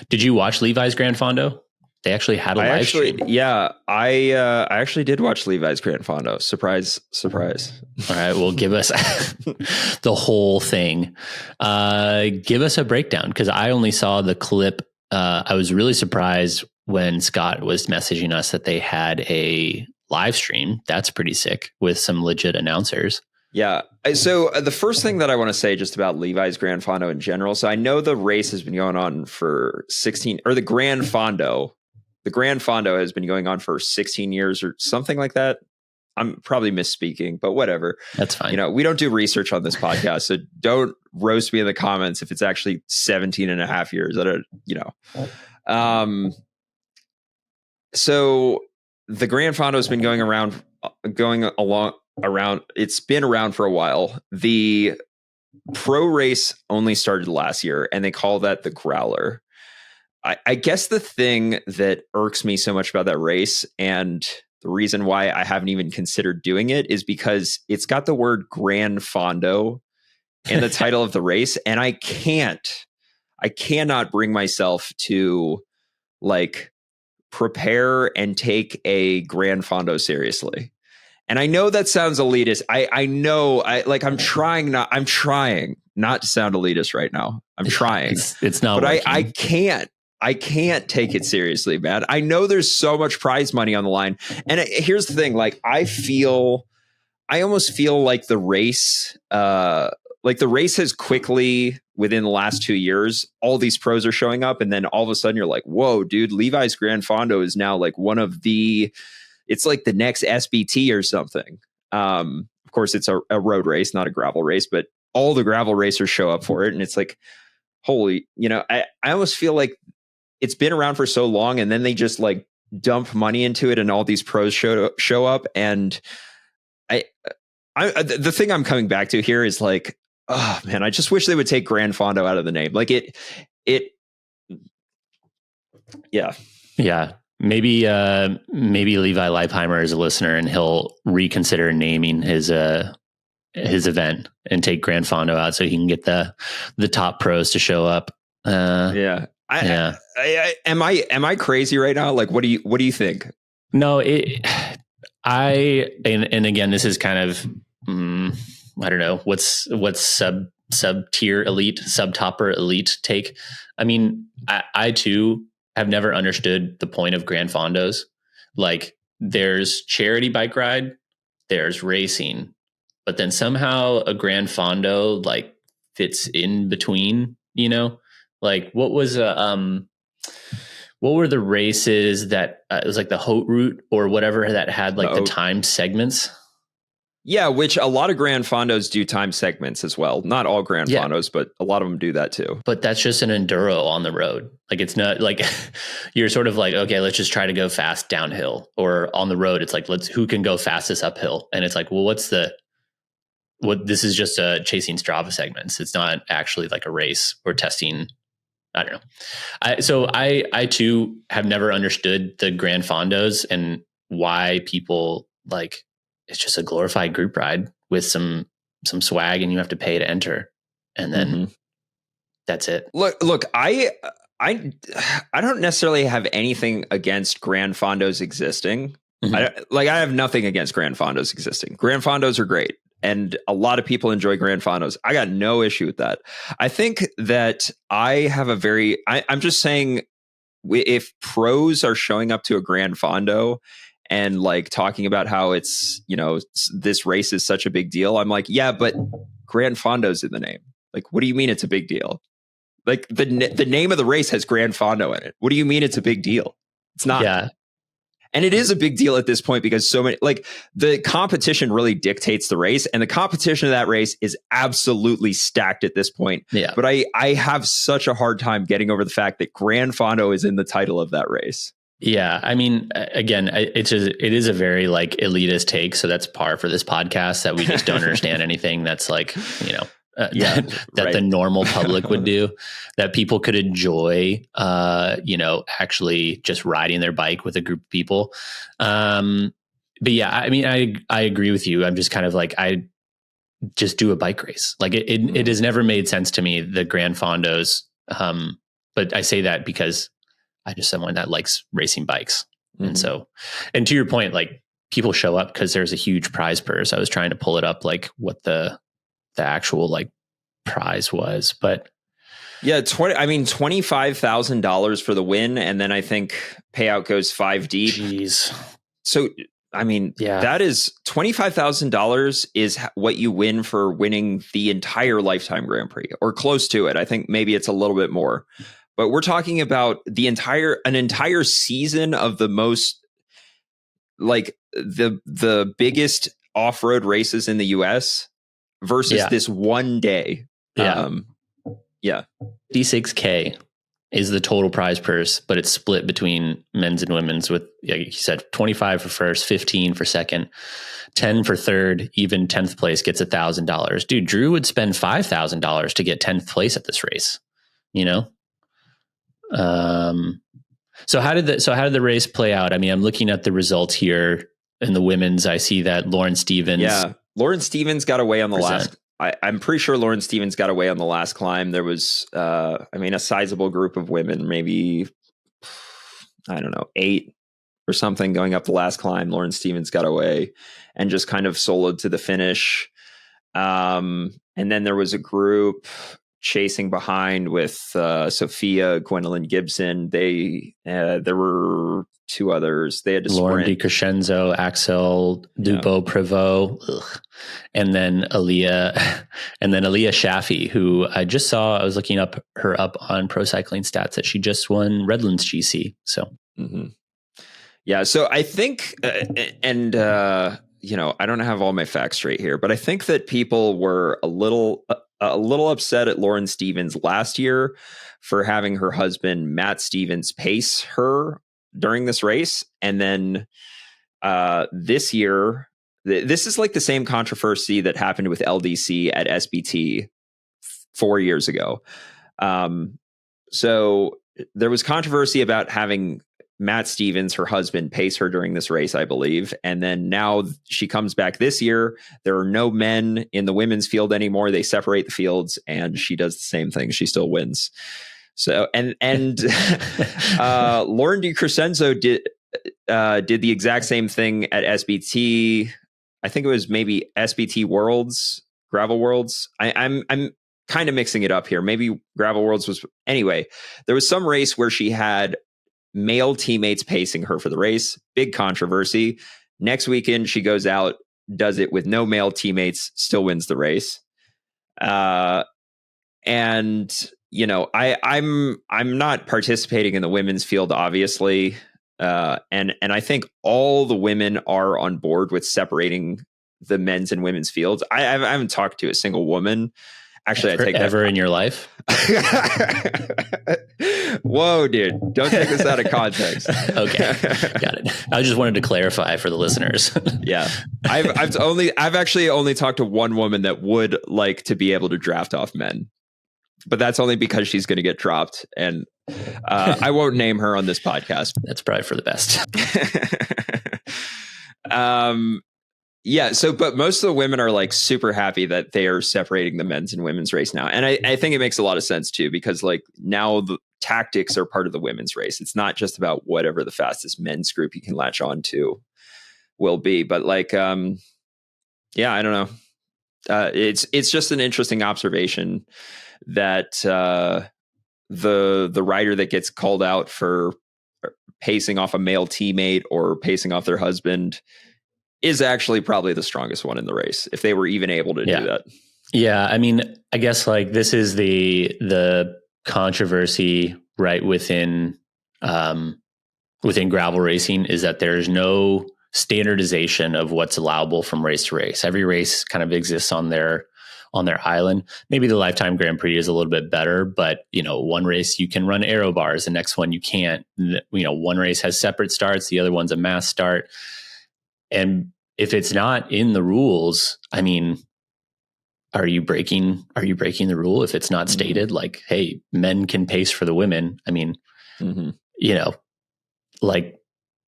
Speaker 2: Did you watch Levi's Grand Fondo? They actually had a live stream.
Speaker 1: Yeah, I actually did watch Levi's Grand Fondo. Surprise.
Speaker 2: All right, well, give us the whole thing. Give us a breakdown, because I only saw the clip. I was really surprised when Scott was messaging us that they had a live stream. That's pretty sick, with some legit announcers.
Speaker 1: Yeah. So the first thing that I want to say just about Levi's Grand Fondo in general. So I know the race has been going on for 16, or the Grand Fondo. The Grand Fondo has been going on for 16 years or something like that. I'm probably misspeaking, but whatever.
Speaker 2: That's fine.
Speaker 1: You know, we don't do research on this podcast, so don't roast me in the comments if it's actually 17 and a half years. I don't, you know. So the Grand Fondo has been going around. It's been around for a while. The pro race only started last year, and they call that the Growler. I guess the thing that irks me so much about that race, and the reason why I haven't even considered doing it, is because it's got the word Grand Fondo in the title of the race, and I cannot bring myself to like prepare and take a Grand Fondo seriously. And I know that sounds elitist. I know I'm trying not to sound elitist right now. I'm trying.
Speaker 2: It's not,
Speaker 1: but I can't take it seriously, man. I know there's so much prize money on the line. And here's the thing, like I almost feel like the race, like the race has quickly, within the last 2 years, all these pros are showing up. And then all of a sudden you're like, whoa, dude, Levi's Gran Fondo is now like it's like the next SBT or something. Of course, it's a road race, not a gravel race, but all the gravel racers show up for it. And it's like, holy, I almost feel like it's been around for so long, and then they just like dump money into it, and all these pros show up. And the thing I'm coming back to here is like, oh man, I just wish they would take Gran Fondo out of the name. Like
Speaker 2: yeah. Maybe Levi Leipheimer is a listener, and he'll reconsider naming his event and take Gran Fondo out so he can get the top pros to show up.
Speaker 1: Am I crazy right now? Like, what do you think?
Speaker 2: No, and again, this is kind of, I don't know, what's sub tier elite, sub topper elite take. I mean, I too have never understood the point of Gran Fondos. Like, there's charity bike ride, there's racing, but then somehow a Gran Fondo like fits in between, like what were the races that it was like the Haute Route or whatever that had like the timed segments?
Speaker 1: Yeah, which a lot of Gran Fondos do time segments as well. Not all Gran Fondos, but a lot of them do that too.
Speaker 2: But that's just an enduro on the road. Like, it's not like you're sort of like, okay, let's just try to go fast downhill. Or on the road, it's like, who can go fastest uphill? And it's like, well, this is just chasing Strava segments. It's not actually like a race. We're testing. I don't know. I too have never understood the Gran Fondos and why people like, it's just a glorified group ride with some swag, and you have to pay to enter. And then that's it.
Speaker 1: Look, I don't necessarily have anything against Gran Fondos existing. I have nothing against Gran Fondos existing. Gran Fondos are great, and a lot of people enjoy Gran Fondos. I got no issue with that. I think that I'm just saying, if pros are showing up to a Gran Fondo and like talking about how it's, this race is such a big deal, I'm like, yeah, but Gran Fondo's in the name. Like, what do you mean it's a big deal? Like, the name of the race has Gran Fondo in it. What do you mean it's a big deal? It's not.
Speaker 2: Yeah.
Speaker 1: And it is a big deal at this point because so many, like, the competition really dictates the race, and the competition of that race is absolutely stacked at this point.
Speaker 2: Yeah.
Speaker 1: But I have such a hard time getting over the fact that Gran Fondo is in the title of that race.
Speaker 2: Yeah. I mean, again, it is a very like elitist take. So that's par for this podcast, that we just don't understand anything that's like, that right. The normal public would do, that people could enjoy, actually just riding their bike with a group of people. But yeah, I mean, I agree with you. I'm just kind of like, I just do a bike race. Like it has never made sense to me, the Gran Fondos. But I say that because I just someone that likes racing bikes. And to your point, like, people show up because there's a huge prize purse. I was trying to pull it up, like what the actual like prize was, but
Speaker 1: yeah, $25,000 for the win. And then I think payout goes 5 deep.
Speaker 2: Jeez.
Speaker 1: So, I mean, that is $25,000 is what you win for winning the entire Lifetime Grand Prix, or close to it. I think maybe it's a little bit more, but we're talking about an entire season of the most, like, the biggest off-road races in the US versus this one day.
Speaker 2: $56K is the total prize purse, but it's split between men's and women's with, like you said, 25 for first, 15 for second, 10 for third, even 10th place gets $1,000. Dude, Drew would spend $5,000 to get 10th place at this race, So how did the race play out? I mean, I'm looking at the results here in the women's. I see that Lauren Stevens.
Speaker 1: Yeah. Lauren Stevens got away on the last. I'm pretty sure Lauren Stevens got away on the last climb. There was, a sizable group of women, maybe, I don't know, 8 or something going up the last climb. Lauren Stevens got away and just kind of soloed to the finish. And then there was a group, chasing behind with Sophia, Gwendolyn Gibson. There were two others. They had to
Speaker 2: Lauren
Speaker 1: sprint.
Speaker 2: DiCrescenzo, Axel Dubois-Prevost, and then Aaliyah Shafi, who I just saw. I was looking up her on Pro Cycling Stats that she just won Redlands GC. So,
Speaker 1: yeah. So I think, I don't have all my facts straight here, but I think that people were a little upset at Lauren Stevens last year for having her husband Matt Stevens pace her during this race, and then this year, this is like the same controversy that happened with LDC at SBT 4 years ago. So there was controversy about having Matt Stevens, her husband, pace her during this race, I believe. And then now she comes back this year. There are no men in the women's field anymore. They separate the fields, and she does the same thing. She still wins. So, and Lauren DiCrescenzo did the exact same thing at SBT. I think it was maybe SBT Worlds, Gravel Worlds. I'm kind of mixing it up here. Maybe Gravel Worlds was, anyway, there was some race where she had male teammates pacing her for the race. Big controversy. Next weekend, she goes out, does it with no male teammates, still wins the race. And I'm not participating in the women's field, obviously. And I think all the women are on board with separating the men's and women's fields. I haven't talked to a single woman. Actually, I take that
Speaker 2: ever in your life.
Speaker 1: Whoa, dude! Don't take this out of context.
Speaker 2: Okay, got it. I just wanted to clarify for the listeners.
Speaker 1: Yeah, I've actually only talked to one woman that would like to be able to draft off men, but that's only because she's going to get dropped, and I won't name her on this podcast.
Speaker 2: That's probably for the best.
Speaker 1: Yeah. So, but most of the women are like super happy that they are separating the men's and women's race now. And I think it makes a lot of sense too, because like now the tactics are part of the women's race. It's not just about whatever the fastest men's group you can latch on to will be, but like, yeah, I don't know. It's just an interesting observation that, the rider that gets called out for pacing off a male teammate or pacing off their husband is actually probably the strongest one in the race, if they were even able to do that.
Speaker 2: Yeah. I mean, I guess like this is the controversy right within gravel racing, is that there's no standardization of what's allowable from race to race. Every race kind of exists on their island. Maybe the Lifetime Grand Prix is a little bit better, but one race you can run aero bars, the next one you can't. One race has separate starts, the other one's a mass start. And if it's not in the rules, I mean, are you breaking the rule if it's not stated? Like, hey, men can pace for the women. I mean, like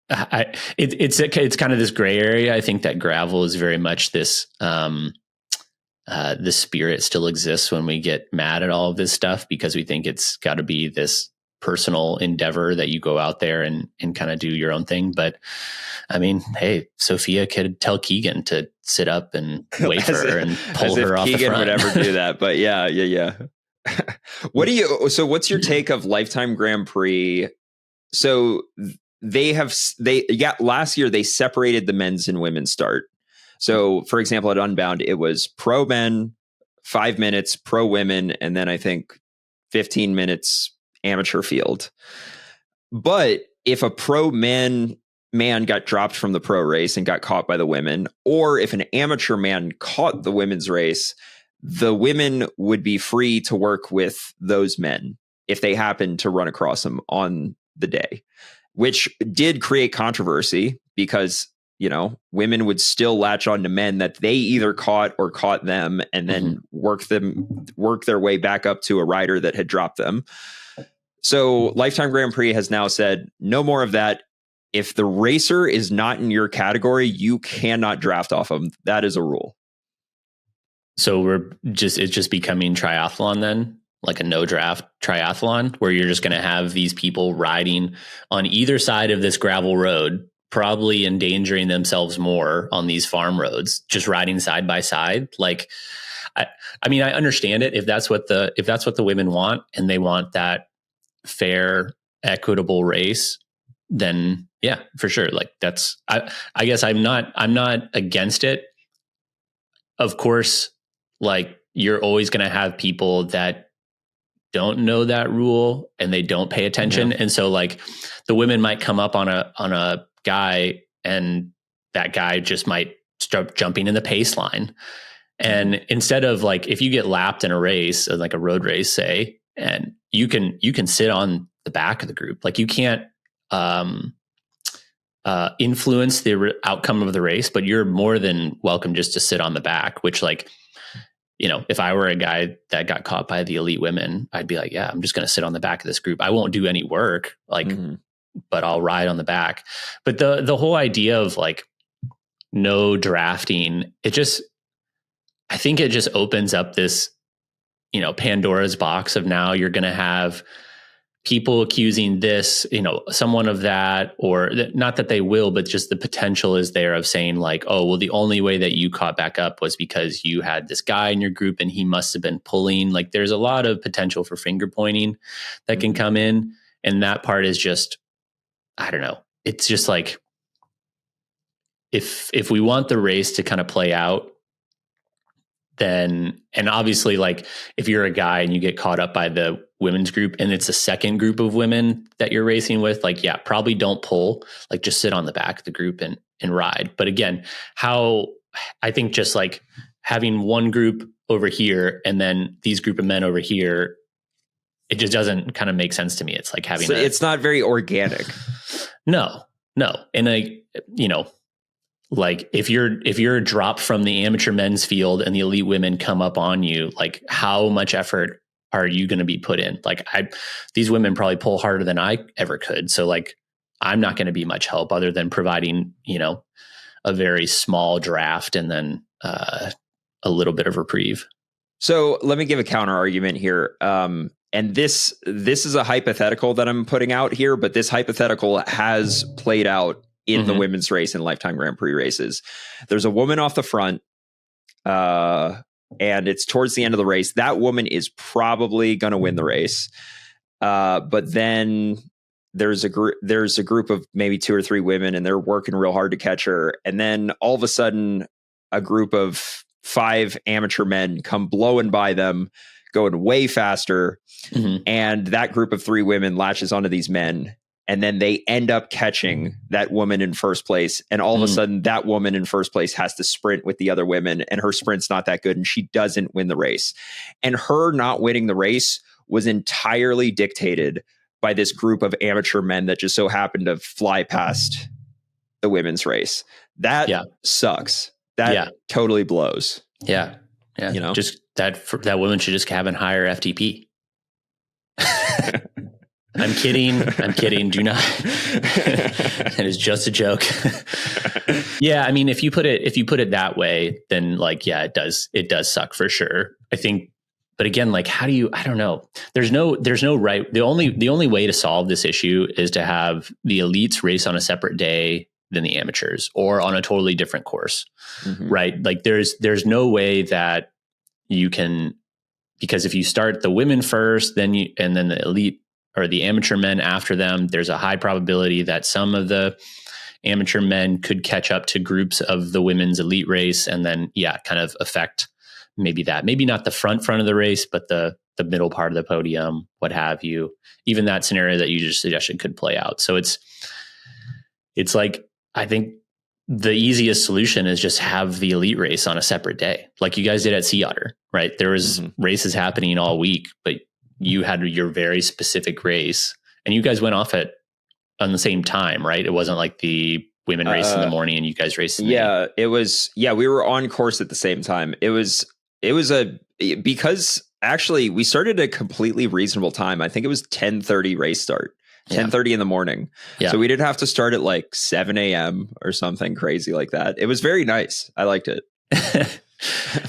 Speaker 2: it's kind of this gray area. I think that gravel is very much this, the spirit still exists when we get mad at all of this stuff, because we think it's got to be this personal endeavor that you go out there and kind of do your own thing. But I mean, hey, Sophia could tell Keegan to sit up and wait for her and pull her off the front.
Speaker 1: Keegan would ever do that, but yeah. What's your take of Lifetime Grand Prix? So last year they separated the men's and women's start. So for example, at Unbound, it was pro men, 5 minutes, pro women, and then I think 15 minutes amateur field. But if a pro man got dropped from the pro race and got caught by the women, or if an amateur man caught the women's race, the women would be free to work with those men if they happened to run across them on the day, which did create controversy because, women would still latch on to men that they either caught or caught them, and then work their way back up to a rider that had dropped them. So Lifetime Grand Prix has now said no more of that. If the racer is not in your category, you cannot draft off them. That is a rule.
Speaker 2: So it's just becoming triathlon then, like a no draft triathlon, where you're just going to have these people riding on either side of this gravel road, probably endangering themselves more on these farm roads, just riding side by side. Like, I mean, I understand it if that's what the women want and they want that fair, equitable race, then yeah, for sure. Like I guess I'm not against it. Of course, like you're always going to have people that don't know that rule and they don't pay attention. Yeah. And so like the women might come up on a guy and that guy just might start jumping in the pace line. And instead of like, if you get lapped in a race, like a road race, say, and you can sit on the back of the group, like you can't influence the outcome of the race, but you're more than welcome just to sit on the back, which like, you know, if I were a guy that got caught by the elite women, I'd be like, yeah, I'm just going to sit on the back of this group. I won't do any work, like, but I'll ride on the back. But the whole idea of like no drafting, I think it just opens up this, you know, Pandora's box of now you're going to have people accusing this, you know, someone of that, or not that they will, but just the potential is there of saying like, oh, well, the only way that you caught back up was because you had this guy in your group and he must have been pulling. Like there's a lot of potential for finger pointing that can come in. And that part is just, I don't know. It's just like, if we want the race to kind of play out, then, and obviously like if you're a guy and you get caught up by the women's group and it's a second group of women that you're racing with, like, yeah, probably don't pull, like just sit on the back of the group and ride. But again, I think just like having one group over here and then these group of men over here, it just doesn't kind of make sense to me. It's like having,
Speaker 1: it's not very organic.
Speaker 2: No. And you know, like if you're dropped from the amateur men's field and the elite women come up on you, like how much effort are you going to be put in? Like these women probably pull harder than I ever could. So like, I'm not going to be much help other than providing, you know, a very small draft and then a little bit of reprieve.
Speaker 1: So let me give a counter argument here. And this is a hypothetical that I'm putting out here, but this hypothetical has played out in the women's race and Lifetime Grand Prix races. There's a woman off the front, and it's towards the end of the race. That woman is probably going to win the race. But then there's a group of maybe 2 or 3 women, and they're working real hard to catch her. And then all of a sudden, a group of 5 amateur men come blowing by them, going way faster. And that group of 3 women latches onto these men. And then they end up catching that woman in first place. And all of a sudden, that woman in first place has to sprint with the other women. And her sprint's not that good. And she doesn't win the race. And her not winning the race was entirely dictated by this group of amateur men that just so happened to fly past the women's race. That sucks. That totally blows.
Speaker 2: Yeah.
Speaker 1: You know,
Speaker 2: just that woman should just have a higher FTP. I'm kidding. Do not. It is just a joke. Yeah. I mean, if you put it that way, then like, yeah, it does suck for sure. I think, but again, like, I don't know. There's no right. The only way to solve this issue is to have the elites race on a separate day than the amateurs or on a totally different course. Right. Like there's no way that you can, because if you start the women first, and then the elite or the amateur men after them, there's a high probability that some of the amateur men could catch up to groups of the women's elite race and then, kind of affect maybe not the front of the race, but the middle part of the podium, what have you. Even that scenario that you just suggested could play out. So it's like, I think the easiest solution is just have the elite race on a separate day, like you guys did at Sea Otter, right? There was races happening all week, but you had your very specific race and you guys went off on the same time, right? It wasn't like the women race in the morning and you guys raced in the
Speaker 1: it was, we were on course at the same time. It was because actually we started at a completely reasonable time. I think it was 10:30 race start, 10:30 in the morning. Yeah. So we didn't have to start at like 7 a.m. or something crazy like that. It was very nice. I liked it.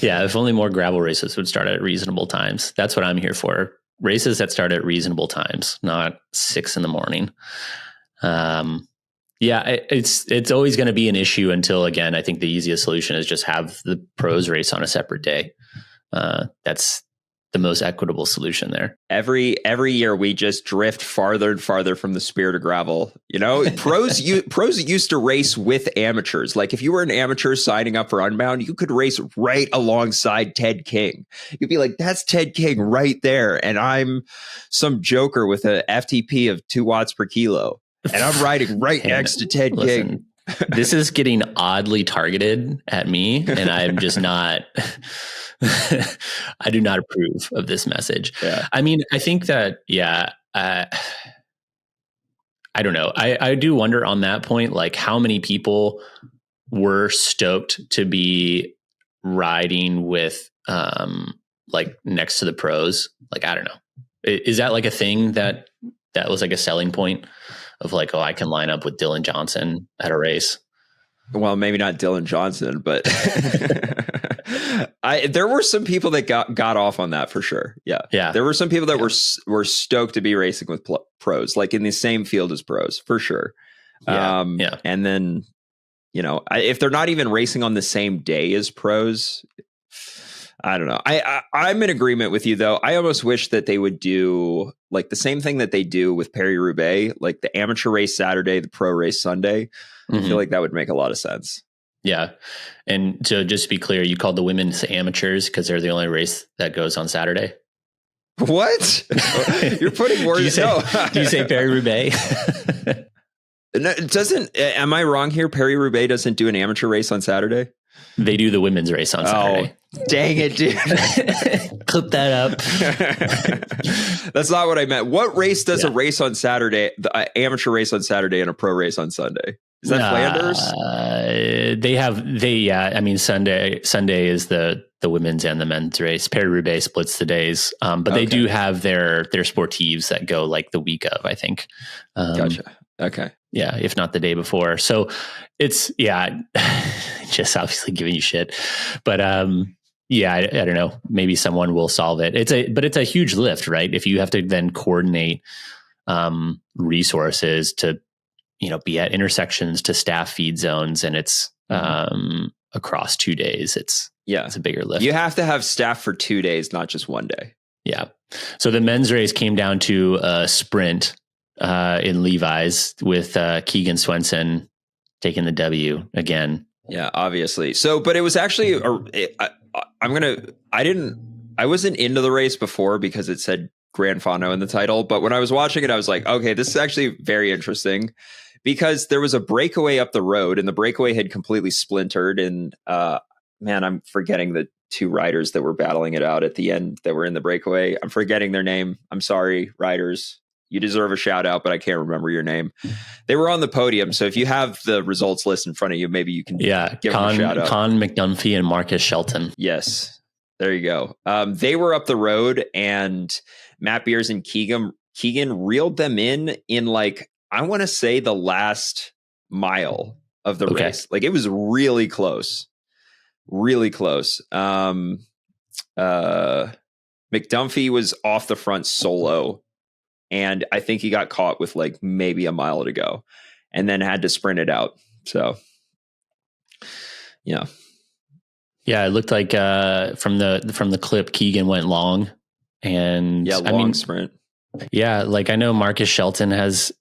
Speaker 2: Yeah. If only more gravel races would start at reasonable times. That's what I'm here for. Races that start at reasonable times, not 6 a.m. It's always going to be an issue until, again, I think the easiest solution is just have the pros race on a separate day. that's the most equitable solution there.
Speaker 1: Every year we just drift farther and farther from the spear to gravel. You know, pros used to race with amateurs. Like if you were an amateur signing up for Unbound, you could race right alongside Ted King. You'd be like, that's Ted King right there, and I'm some joker with a FTP of 2 watts per kilo, and I'm riding right next to Ted King.
Speaker 2: This is getting oddly targeted at me, and I'm just not. I do not approve of this message.
Speaker 1: Yeah.
Speaker 2: I mean, I think that, I don't know. I do wonder on that point, like how many people were stoked to be riding with, like next to the pros. Like, I don't know. Is that like a thing that was like a selling point of like, oh, I can line up with Dylan Johnson at a race?
Speaker 1: Well, maybe not Dylan Johnson, but there were some people that got off on that for sure. Yeah. There were some people that were stoked to be racing with pros, like in the same field as pros, for sure. And then, you know, if they're not even racing on the same day as pros, I don't know. I'm in agreement with you, though. I almost wish that they would do like the same thing that they do with Paris-Roubaix, like the amateur race Saturday, the pro race Sunday. I feel like that would make a lot of sense.
Speaker 2: Yeah. And so just to be clear, you called the women's amateurs because they're the only race that goes on Saturday.
Speaker 1: What? You're putting words.
Speaker 2: Do you say Paris-Roubaix?
Speaker 1: No, am I wrong here? Paris-Roubaix doesn't do an amateur race on Saturday?
Speaker 2: They do the women's race on Saturday.
Speaker 1: Oh, dang it, dude.
Speaker 2: Clip that up.
Speaker 1: That's not what I meant. What race does a race on Saturday, the amateur race on Saturday and a pro race on Sunday? Is that Flanders?
Speaker 2: I mean, Sunday is the women's and the men's race. Paris-Roubaix splits the days. But they do have their sportives that go like the week of, I think.
Speaker 1: Gotcha. Okay.
Speaker 2: Yeah, if not the day before. So it's, just obviously giving you shit. But I don't know. Maybe someone will solve it. But it's a huge lift, right? If you have to then coordinate resources to, be at intersections, to staff feed zones, and it's across 2 days. It's a bigger lift.
Speaker 1: You have to have staff for 2 days, not just 1 day.
Speaker 2: Yeah. So the men's race came down to a sprint in Levi's with Keegan Swenson taking the W again.
Speaker 1: Yeah, obviously. So, but it was actually, I wasn't into the race before because it said Gran Fondo in the title. But when I was watching it, I was like, okay, this is actually very interesting because there was a breakaway up the road and the breakaway had completely splintered. And I'm forgetting the 2 riders that were battling it out at the end that were in the breakaway. I'm forgetting their name. I'm sorry, riders. You deserve a shout out, but I can't remember your name. They were on the podium. So if you have the results list in front of you, maybe you can give them a shout out.
Speaker 2: Con McDumphy and Marcus Shelton.
Speaker 1: Yes. There you go. They were up the road and Matt Beers and Keegan reeled them in like, I want to say the last mile of the race. Like it was really close. Really close. McDumphy was off the front solo. And I think he got caught with like maybe a mile to go and then had to sprint it out. So, yeah.
Speaker 2: Yeah, it looked like from the clip, Keegan went long. And
Speaker 1: sprint.
Speaker 2: Yeah, like I know Marcus Shelton has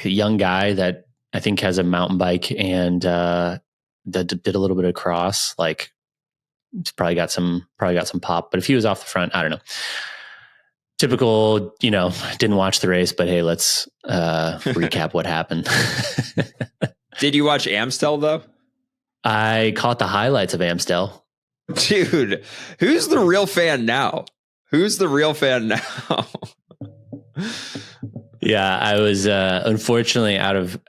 Speaker 2: a young guy that I think has a mountain bike and that did a little bit of cross. Like it's probably got some pop. But if he was off the front, I don't know. Typical, didn't watch the race, but hey, let's recap what happened.
Speaker 1: Did you watch Amstel though?
Speaker 2: I caught the highlights of Amstel.
Speaker 1: Dude, who's the real fan now?
Speaker 2: Yeah, I was unfortunately out of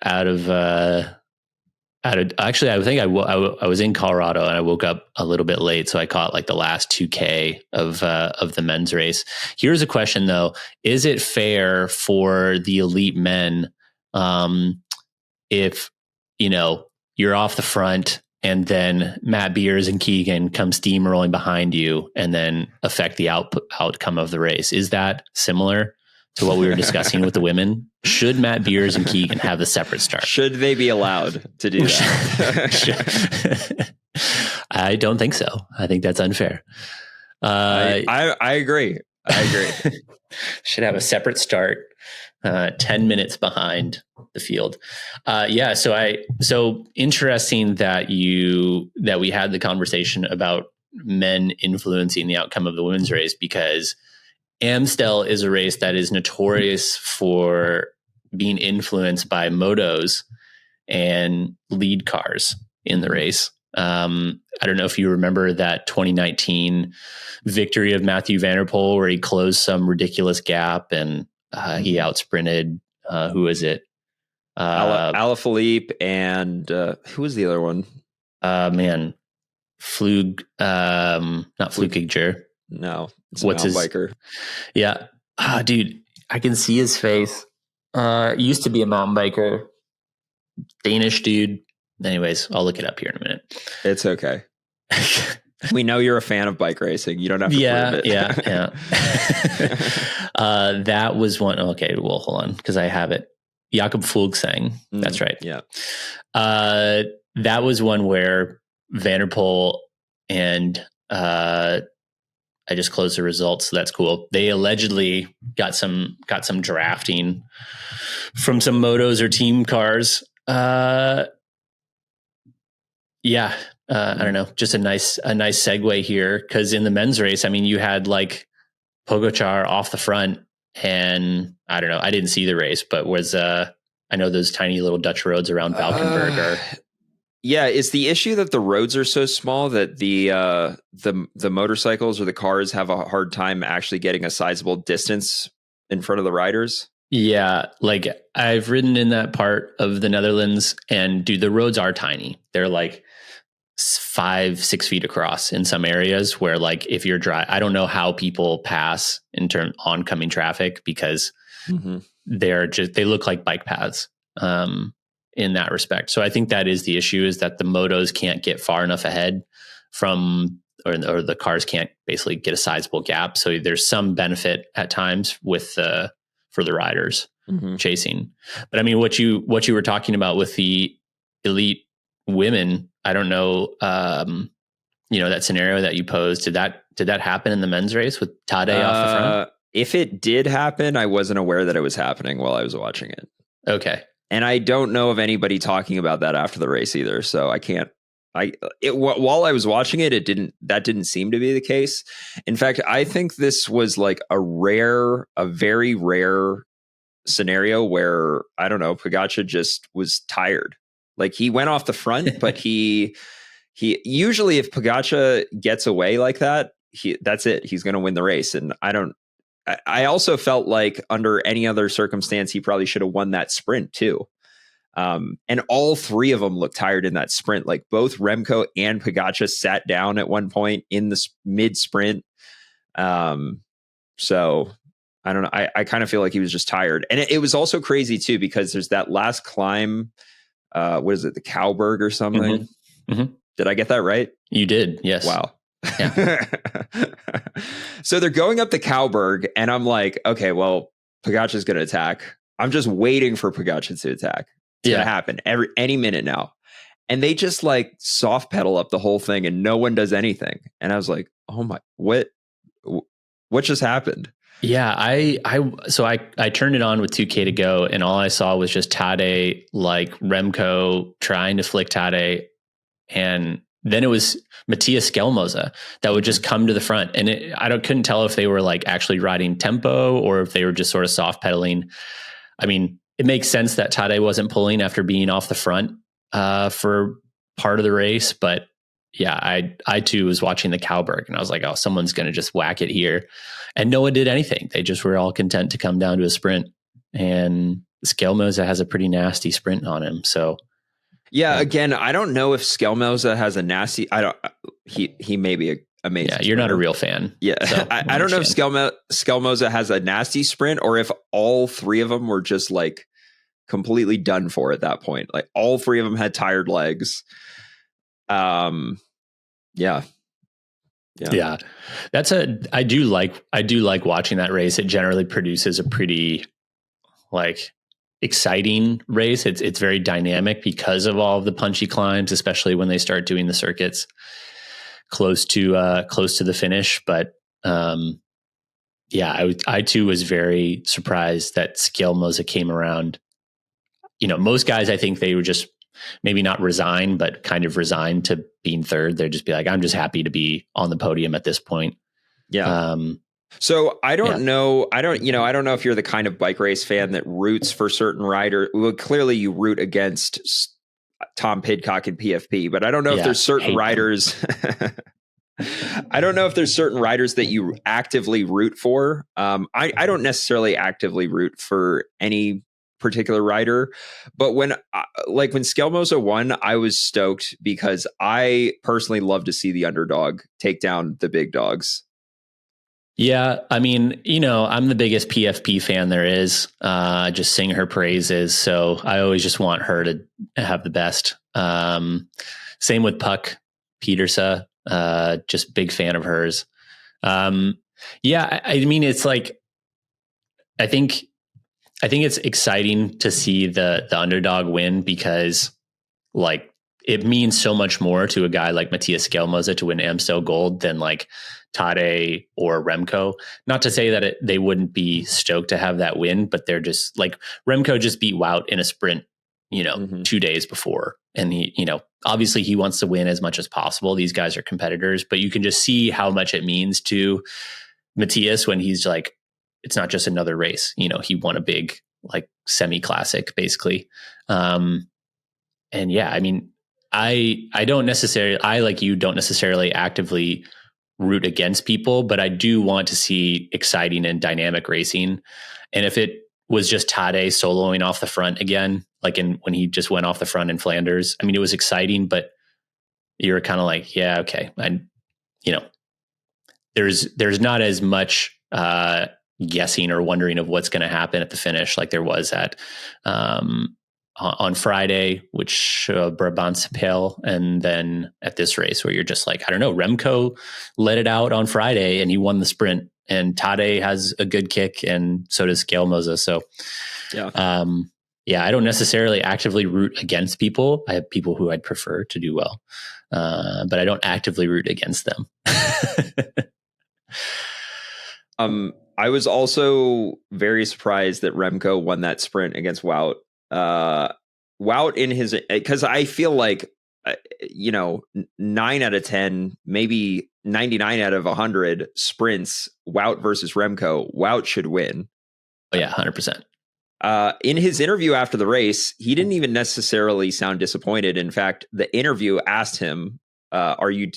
Speaker 2: actually, I think I was in Colorado and I woke up a little bit late. So I caught like the last 2K of the men's race. Here's a question though. Is it fair for the elite men if, you're off the front and then Matt Beers and Keegan come steamrolling behind you and then affect the outcome of the race? Is that similar to what we were discussing with the women? Should Matt Beers and Keegan have the separate start?
Speaker 1: Should they be allowed to do that?
Speaker 2: I don't think so. I think that's unfair.
Speaker 1: I agree. I agree.
Speaker 2: Should have a separate start, 10 minutes behind the field. So interesting that we had the conversation about men influencing the outcome of the women's race, because Amstel is a race that is notorious for being influenced by motos and lead cars in the race. I don't know if you remember that 2019 victory of Mathieu van der Poel, where he closed some ridiculous gap and he outsprinted, who is it?
Speaker 1: Alaphilippe and who was the other one?
Speaker 2: Flug, not Flukiger.
Speaker 1: No,
Speaker 2: what's his biker? Yeah, dude, I can see his face. Used to be a mountain biker, Danish dude. Anyways, I'll look it up here in a minute.
Speaker 1: It's okay. We know you're a fan of bike racing. You don't have to prove it.
Speaker 2: Yeah. That was one. Okay, well, hold on, because I have it. Jakob Fuglsang. That's right.
Speaker 1: Yeah.
Speaker 2: That was one where Van der Poel and I just closed the results, so that's cool. They allegedly got some drafting from some motos or team cars. I don't know, just a nice segue here, because in the men's race, I mean, you had like Pogačar off the front, and I don't know, I didn't see the race, but I know those tiny little Dutch roads around Valkenburg are.
Speaker 1: Yeah, it's the issue that the roads are so small that the motorcycles or the cars have a hard time actually getting a sizable distance in front of the riders.
Speaker 2: Yeah, like I've ridden in that part of the Netherlands, and dude, the roads are tiny. They're like 5-6 feet across in some areas, where like if you're I don't know how people pass in oncoming traffic, because they look like bike paths in that respect. So I think that is the issue, is that the motos can't get far enough ahead from, or the cars can't basically get a sizable gap. So there's some benefit at times for the riders chasing. But I mean, what you were talking about with the elite women, I don't know, that scenario that you posed, did that happen in the men's race with Tadej off the front?
Speaker 1: If it did happen, I wasn't aware that it was happening while I was watching it.
Speaker 2: Okay.
Speaker 1: And I don't know of anybody talking about that after the race either. So I can't, while I was watching it, that didn't seem to be the case. In fact, I think this was like a very rare scenario where, I don't know, Pogačar just was tired. Like he went off the front, but he usually, if Pogačar gets away like that, that's it. He's going to win the race. And I also felt like under any other circumstance, he probably should have won that sprint too. And all three of them looked tired in that sprint. Like both Remco and Pogačar sat down at one point in the mid sprint. So I don't know. I kind of feel like he was just tired. And it was also crazy too, because there's that last climb. What is it? The Cowberg or something? Did I get that right?
Speaker 2: You did. Yes.
Speaker 1: Wow. Yeah. So they're going up the Cowberg, and I'm like, okay, well, Pogačar's going to attack. I'm just waiting for Pogačar to attack. It's going to happen any minute now. And they just like soft pedal up the whole thing, and no one does anything. And I was like, oh my, what just happened?
Speaker 2: Yeah, I turned it on with 2K to go, and all I saw was just Tadej, like Remco trying to flick Tadej, and then it was Matthias Skelmoza that would just come to the front, and couldn't tell if they were like actually riding tempo or if they were just sort of soft pedaling. I mean, it makes sense that Tadej wasn't pulling after being off the front for part of the race, but yeah, I too was watching the Cowberg, and I was like, oh, someone's going to just whack it here. And no one did anything. They just were all content to come down to a sprint. And Skelmoza has a pretty nasty sprint on him. So
Speaker 1: yeah, again, I don't know if Skelmoza has a nasty, he may be amazing.
Speaker 2: Yeah, you're not a real fan.
Speaker 1: Yeah. So I don't know if Skelmoza has a nasty sprint, or if all three of them were just like completely done for at that point. Like all three of them had tired legs. Yeah.
Speaker 2: I do like watching that race. It generally produces a pretty like exciting race. It's very dynamic because of all of the punchy climbs, especially when they start doing the circuits. close to the finish. But yeah, I too was very surprised that Scalmoza came around. Most guys, I think they would just maybe not resign, but kind of resign to being third. They'd just be like, I'm just happy to be on the podium at this point.
Speaker 1: Yeah. So I don't know. I don't know if you're the kind of bike race fan that roots for certain riders. Well, clearly you root against Tom Pidcock and PFP, but I don't know if there's certain riders. I don't know if there's certain riders that you actively root for. I don't necessarily actively root for any particular rider, but when Scalmoza won, I was stoked because I personally love to see the underdog take down the big dogs.
Speaker 2: Yeah, I mean, I'm the biggest PFP fan there is. Just sing her praises, so I always just want her to have the best. Same with Puck Petersa, just big fan of hers. Yeah, I mean, it's like, I think it's exciting to see the underdog win because, like, it means so much more to a guy like Matthias Scalmoza to win Amstel Gold than like Tadej or Remco. Not to say that they wouldn't be stoked to have that win, but they're just like, Remco just beat Wout in a sprint, 2 days before. And he, obviously he wants to win as much as possible. These guys are competitors, but you can just see how much it means to Matthias when he's like, it's not just another race. He won a big, like, semi-classic basically. And yeah, I mean, I like you don't necessarily actively root against people, but I do want to see exciting and dynamic racing. And if it was just Tadej soloing off the front again, like when he just went off the front in Flanders, I mean, it was exciting, but you were kind of like, yeah, okay. And, there's not as much guessing or wondering of what's going to happen at the finish like there was at on Friday, which Brabantse Pijl, and then at this race where you're just like, I don't know, Remco let it out on Friday and he won the sprint, and Tadej has a good kick, and so does Scalmoza. So I don't necessarily actively root against people. I have people who I'd prefer to do well, but I don't actively root against them.
Speaker 1: I was also very surprised that Remco won that sprint against Wout. Wout in his, because I feel like 9 out of 10, maybe 99 out of 100 sprints, Wout versus Remco, Wout should win.
Speaker 2: Oh yeah, 100%.
Speaker 1: In his interview after the race, he didn't even necessarily sound disappointed. In fact, the interview asked him, are you,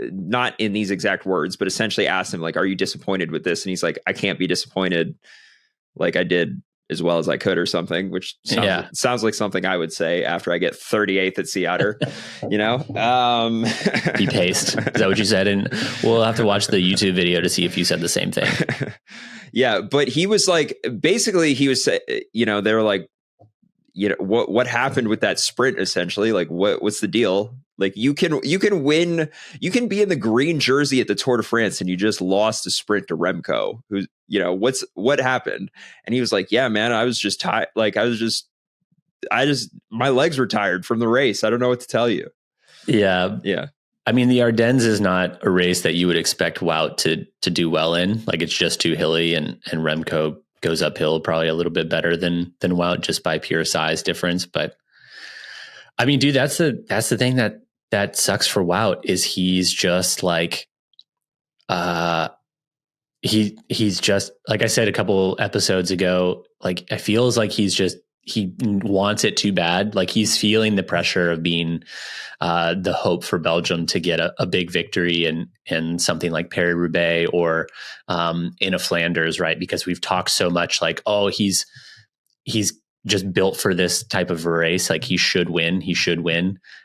Speaker 1: not in these exact words, but essentially asked him, like, are you disappointed with this? And he's like, I can't be disappointed. Like, I did as well as I could or something, which sounds like something I would say after I get 38th at Sea Otter,
Speaker 2: Be paced. Is that what you said? And we'll have to watch the YouTube video to see if you said the same thing.
Speaker 1: Yeah. But he was like, basically he was, they were like, what happened with that sprint essentially? Like, what's the deal? Like, you can win, you can be in the green jersey at the Tour de France and you just lost a sprint to Remco, who's, what happened? And he was like, yeah, man, I was just tired. Like, my legs were tired from the race. I don't know what to tell you.
Speaker 2: Yeah.
Speaker 1: Yeah.
Speaker 2: I mean, the Ardennes is not a race that you would expect Wout to do well in. Like, it's just too hilly, and Remco goes uphill probably a little bit better than Wout just by pure size difference. But I mean, dude, that's the thing that sucks for Wout is he's just like, he's just, like I said a couple episodes ago, like, it feels like he wants it too bad. Like, he's feeling the pressure of being the hope for Belgium to get a big victory in something like Paris-Roubaix or in a Flanders, right? Because we've talked so much like, oh, he's just built for this type of a race. Like, he should win.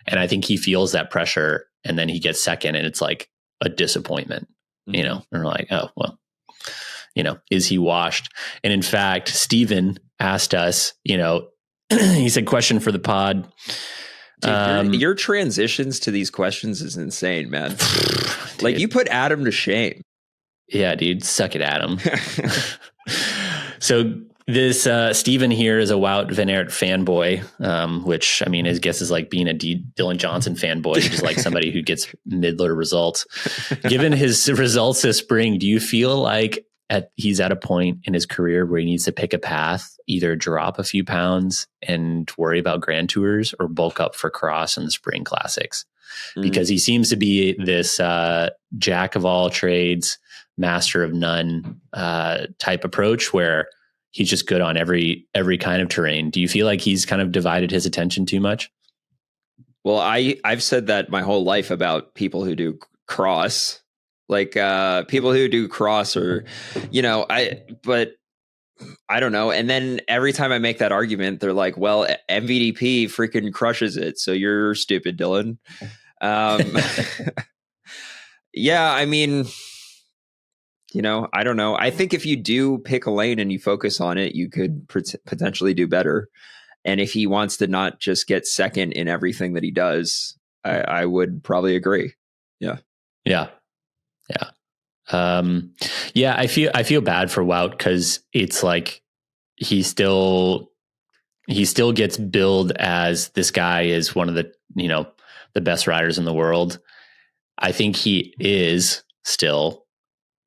Speaker 2: And I think he feels that pressure, and then he gets second and it's like a disappointment, and we're like, oh, well, is he washed? And in fact, Steven asked us, he said, question for the pod.
Speaker 1: Dude, your transitions to these questions is insane, man. Like, you put Adam to shame.
Speaker 2: Yeah, dude, suck it, Adam. So This Steven here is a Wout Van Aert fanboy, which I mean, I guess is like being a Dylan Johnson fanboy, just like somebody who gets middler results. Given his results this spring, do you feel like he's at a point in his career where he needs to pick a path, either drop a few pounds and worry about Grand Tours, or bulk up for cross and the spring classics? Because he seems to be this jack of all trades, master of none type approach where he's just good on every kind of terrain. Do you feel like he's kind of divided his attention too much?
Speaker 1: Well, I've said that my whole life about people who do cross, like people who do cross, or but I don't know. And then every time I make that argument, they're like, "Well, MVDP freaking crushes it, so you're stupid, Dylan." Yeah, I mean, I don't know. I think if you do pick a lane and you focus on it, you could potentially do better. And if he wants to not just get second in everything that he does, I would probably agree. Yeah.
Speaker 2: Yeah. I feel bad for Wout, because it's like he still gets billed as this guy is one of the best riders in the world. I think he is still,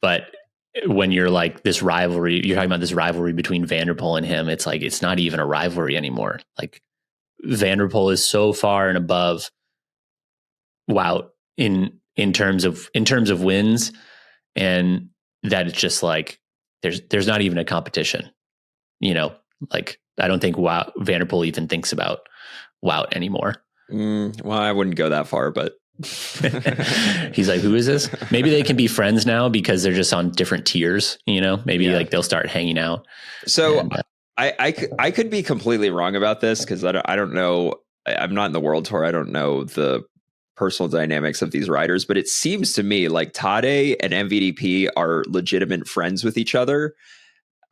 Speaker 2: but when you're like this rivalry, you're talking about this rivalry between Van der Poel and him. It's like, it's not even a rivalry anymore. Like Van der Poel is so far and above Wout in terms of wins, and that it's just like, there's not even a competition, like I don't think Van der Poel even thinks about Wout anymore.
Speaker 1: Well, I wouldn't go that far, but
Speaker 2: he's like, who is this? Maybe they can be friends now because they're just on different tiers, maybe like they'll start hanging out.
Speaker 1: So I could be completely wrong about this, because I don't know. I'm not in the World Tour. I don't know the personal dynamics of these riders, but it seems to me like Tadej and MVDP are legitimate friends with each other.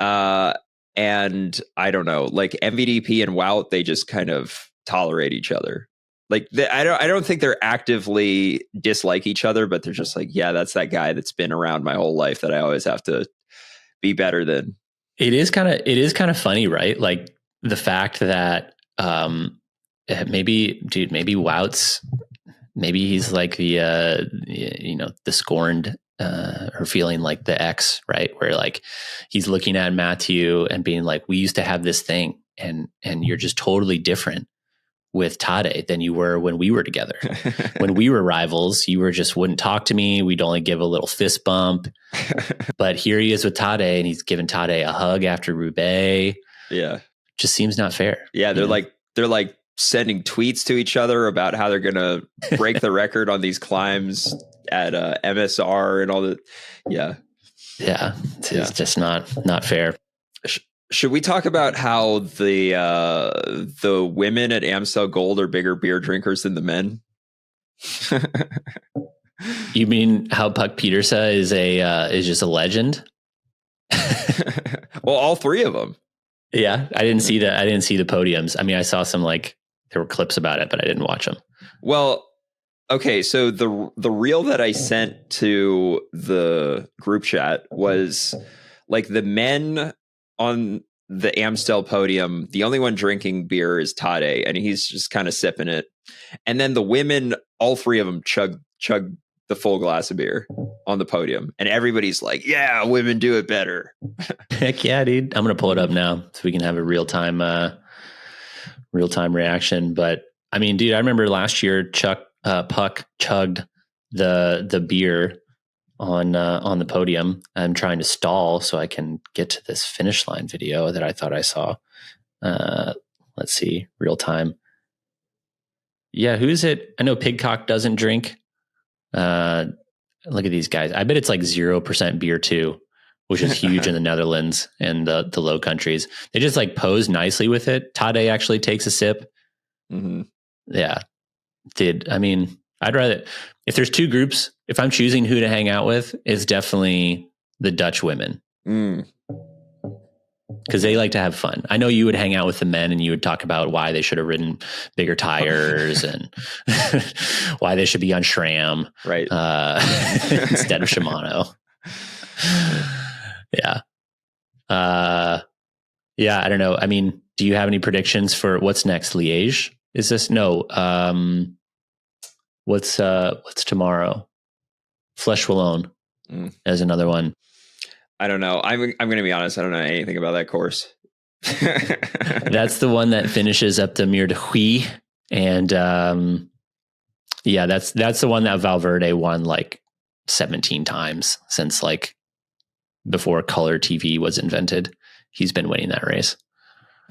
Speaker 1: And I don't know, like MVDP and Wout, they just kind of tolerate each other. Like I don't think they're actively dislike each other, but they're just like, yeah, that's that guy that's been around my whole life that I always have to be better than. It is kind
Speaker 2: of funny, right? Like the fact that maybe Wout's, maybe he's like the scorned or feeling like the ex, right? Where like he's looking at Matthew and being like, we used to have this thing, and you're just totally different with Tadej than you were when we were together. When we were rivals, you wouldn't talk to me. We'd only give a little fist bump. But here he is with Tadej, and he's giving Tadej a hug after Roubaix.
Speaker 1: Yeah.
Speaker 2: Just seems not fair.
Speaker 1: Yeah. They're like sending tweets to each other about how they're going to break the record on these climbs at MSR and all that. Yeah.
Speaker 2: Yeah. It's just not fair.
Speaker 1: Should we talk about how the women at Amstel Gold are bigger beer drinkers than the men?
Speaker 2: You mean how Puck Pieterse is just a legend?
Speaker 1: Well, all three of them.
Speaker 2: Yeah, I didn't see that. I didn't see the podiums. I mean, I saw some, like, there were clips about it, but I didn't watch them.
Speaker 1: Well, okay, so the reel that I sent to the group chat was like the men on the Amstel podium. The only one drinking beer is Tadej, and he's just kind of sipping it. And then the women, all three of them chug the full glass of beer on the podium, and everybody's like, "Yeah, women do it better."
Speaker 2: Heck yeah, dude! I'm gonna pull it up now so we can have a real time reaction. But I mean, dude, I remember last year Puck chugged the beer on the podium. I'm trying to stall so I can get to this finish line video that I thought I saw. Let's see, real time. Yeah, who's it? I know Pigcock doesn't drink. Look at these guys. I bet it's like 0% beer too, which is huge in the Netherlands and the Low Countries. They just like pose nicely with it. Tadej actually takes a sip.
Speaker 1: Mm-hmm.
Speaker 2: Yeah. I mean, I'd rather, if there's two groups, if I'm choosing who to hang out with, it's definitely the Dutch women. Because they like to have fun. I know you would hang out with the men and you would talk about why they should have ridden bigger tires and why they should be on SRAM,
Speaker 1: right?
Speaker 2: Instead of Shimano. Yeah. Yeah, I don't know. I mean, do you have any predictions for what's next? Liège? Is this no? What's tomorrow? Flèche Wallonne as another one.
Speaker 1: I don't know. I'm going to be honest. I don't know anything about that course.
Speaker 2: That's the one that finishes up the Mur de Huy, and yeah, that's the one that Valverde won like 17 times since like before color TV was invented. He's been winning that race.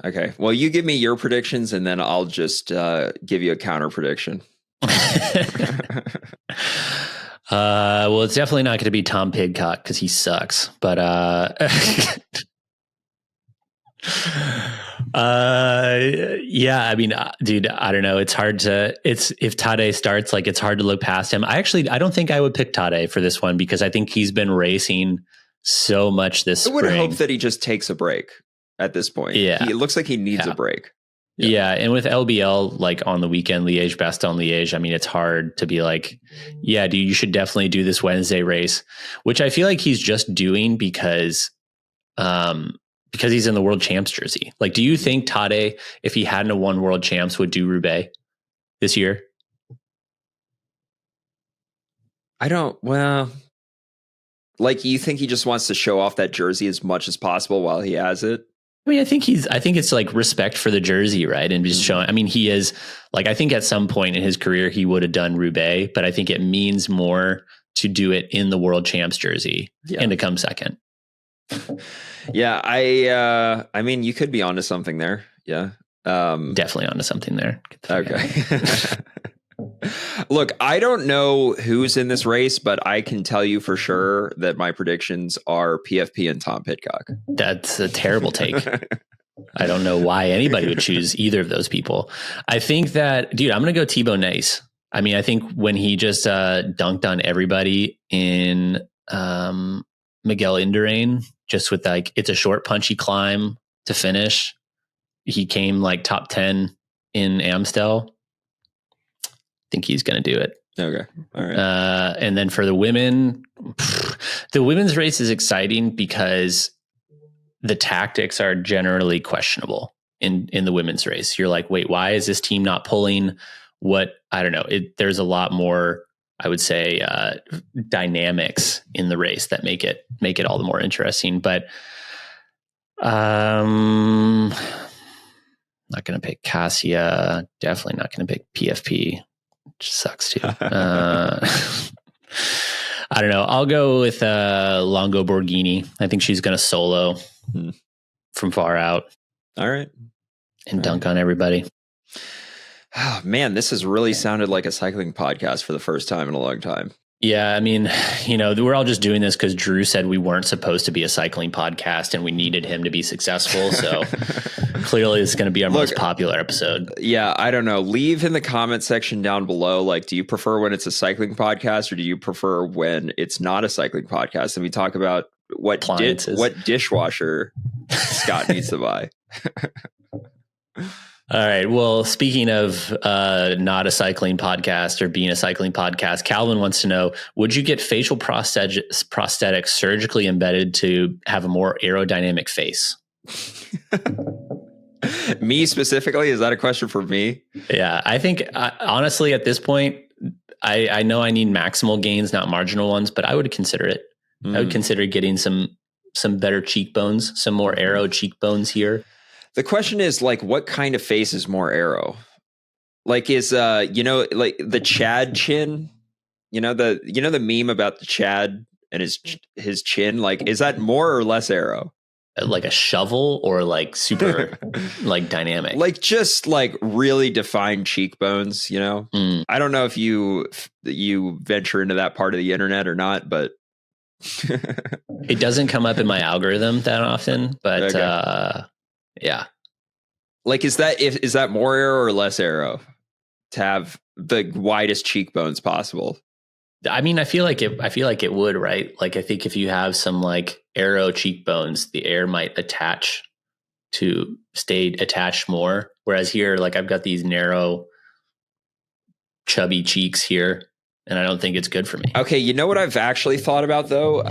Speaker 1: Okay. Well, you give me your predictions and then I'll just give you a counter prediction.
Speaker 2: Well, it's definitely not going to be Tom Pidcock because he sucks. But yeah, I mean, dude, I don't know. It's hard to. If Tadej starts, like, it's hard to look past him. I don't think I would pick Tadej for this one because I think he's been racing so much this spring.
Speaker 1: I would hope that he just takes a break at this point.
Speaker 2: Yeah,
Speaker 1: it looks like he needs a break.
Speaker 2: Yeah, and with LBL, like on the weekend, Liège-Bastogne-Liège, I mean, it's hard to be like, yeah, dude, you should definitely do this Wednesday race, which I feel like he's just doing because he's in the World Champs jersey. Like, do you think Tadej, if he hadn't won World Champs, would do Roubaix this year?
Speaker 1: I don't. Well, like, you think he just wants to show off that jersey as much as possible while he has it?
Speaker 2: I mean, I think it's like respect for the jersey, right? And just showing, I mean, he is like, I think at some point in his career, he would have done Roubaix, but I think it means more to do it in the World Champs jersey and to come second.
Speaker 1: Yeah. I mean, you could be onto something there. Yeah.
Speaker 2: Definitely onto something there.
Speaker 1: Okay. Look, I don't know who's in this race, but I can tell you for sure that my predictions are PFP and Tom Pidcock.
Speaker 2: That's a terrible take. I don't know why anybody would choose either of those people. I think that, dude, I'm going to go Thibaut Nice. I mean, I think when he just dunked on everybody in Miguel Indurain, just with like, it's a short, punchy climb to finish. He came like top 10 in Amstel. Think he's going to do it.
Speaker 1: Okay. All right.
Speaker 2: And then for the women, the women's race is exciting because the tactics are generally questionable in the women's race. You're like, wait, why is this team not pulling what? I don't know. There's a lot more, I would say, dynamics in the race that make it all the more interesting. But not going to pick Cassia. Definitely not going to pick PFP. Which sucks too. I don't know. I'll go with Longo Borghini. I think she's going to solo from far out.
Speaker 1: All right.
Speaker 2: And dunk on everybody.
Speaker 1: Oh, man, this has really sounded like a cycling podcast for the first time in a long time.
Speaker 2: Yeah, I mean, we're all just doing this because Drew said we weren't supposed to be a cycling podcast and we needed him to be successful. So clearly it's going to be our most popular episode.
Speaker 1: Yeah, I don't know. Leave in the comment section down below. Like, do you prefer when it's a cycling podcast or do you prefer when it's not a cycling podcast? And we talk about what dishwasher Scott needs to buy.
Speaker 2: All right. Well, speaking of not a cycling podcast or being a cycling podcast, Calvin wants to know, would you get facial prosthetics surgically embedded to have a more aerodynamic face?
Speaker 1: Me specifically? Is that a question for me?
Speaker 2: Yeah. I think, honestly, at this point, I know I need maximal gains, not marginal ones, but I would consider it. I would consider getting some better cheekbones, some more aero cheekbones here.
Speaker 1: The question is, like, what kind of face is more aero? Like, is like the Chad chin? The meme about the Chad and his chin. Like, is that more or less aero?
Speaker 2: Like a shovel or like super like dynamic? Like
Speaker 1: just like really defined cheekbones. I don't know if you venture into that part of the internet or not, but
Speaker 2: it doesn't come up in my algorithm that often. But okay. Yeah.
Speaker 1: Like, is that more aero or less aero to have the widest cheekbones possible?
Speaker 2: I mean, I feel like it would, right? Like, I think if you have some like aero cheekbones, the air might stay attached more. Whereas here, like, I've got these narrow, chubby cheeks here, and I don't think it's good for me.
Speaker 1: Okay, you know what I've actually thought about though?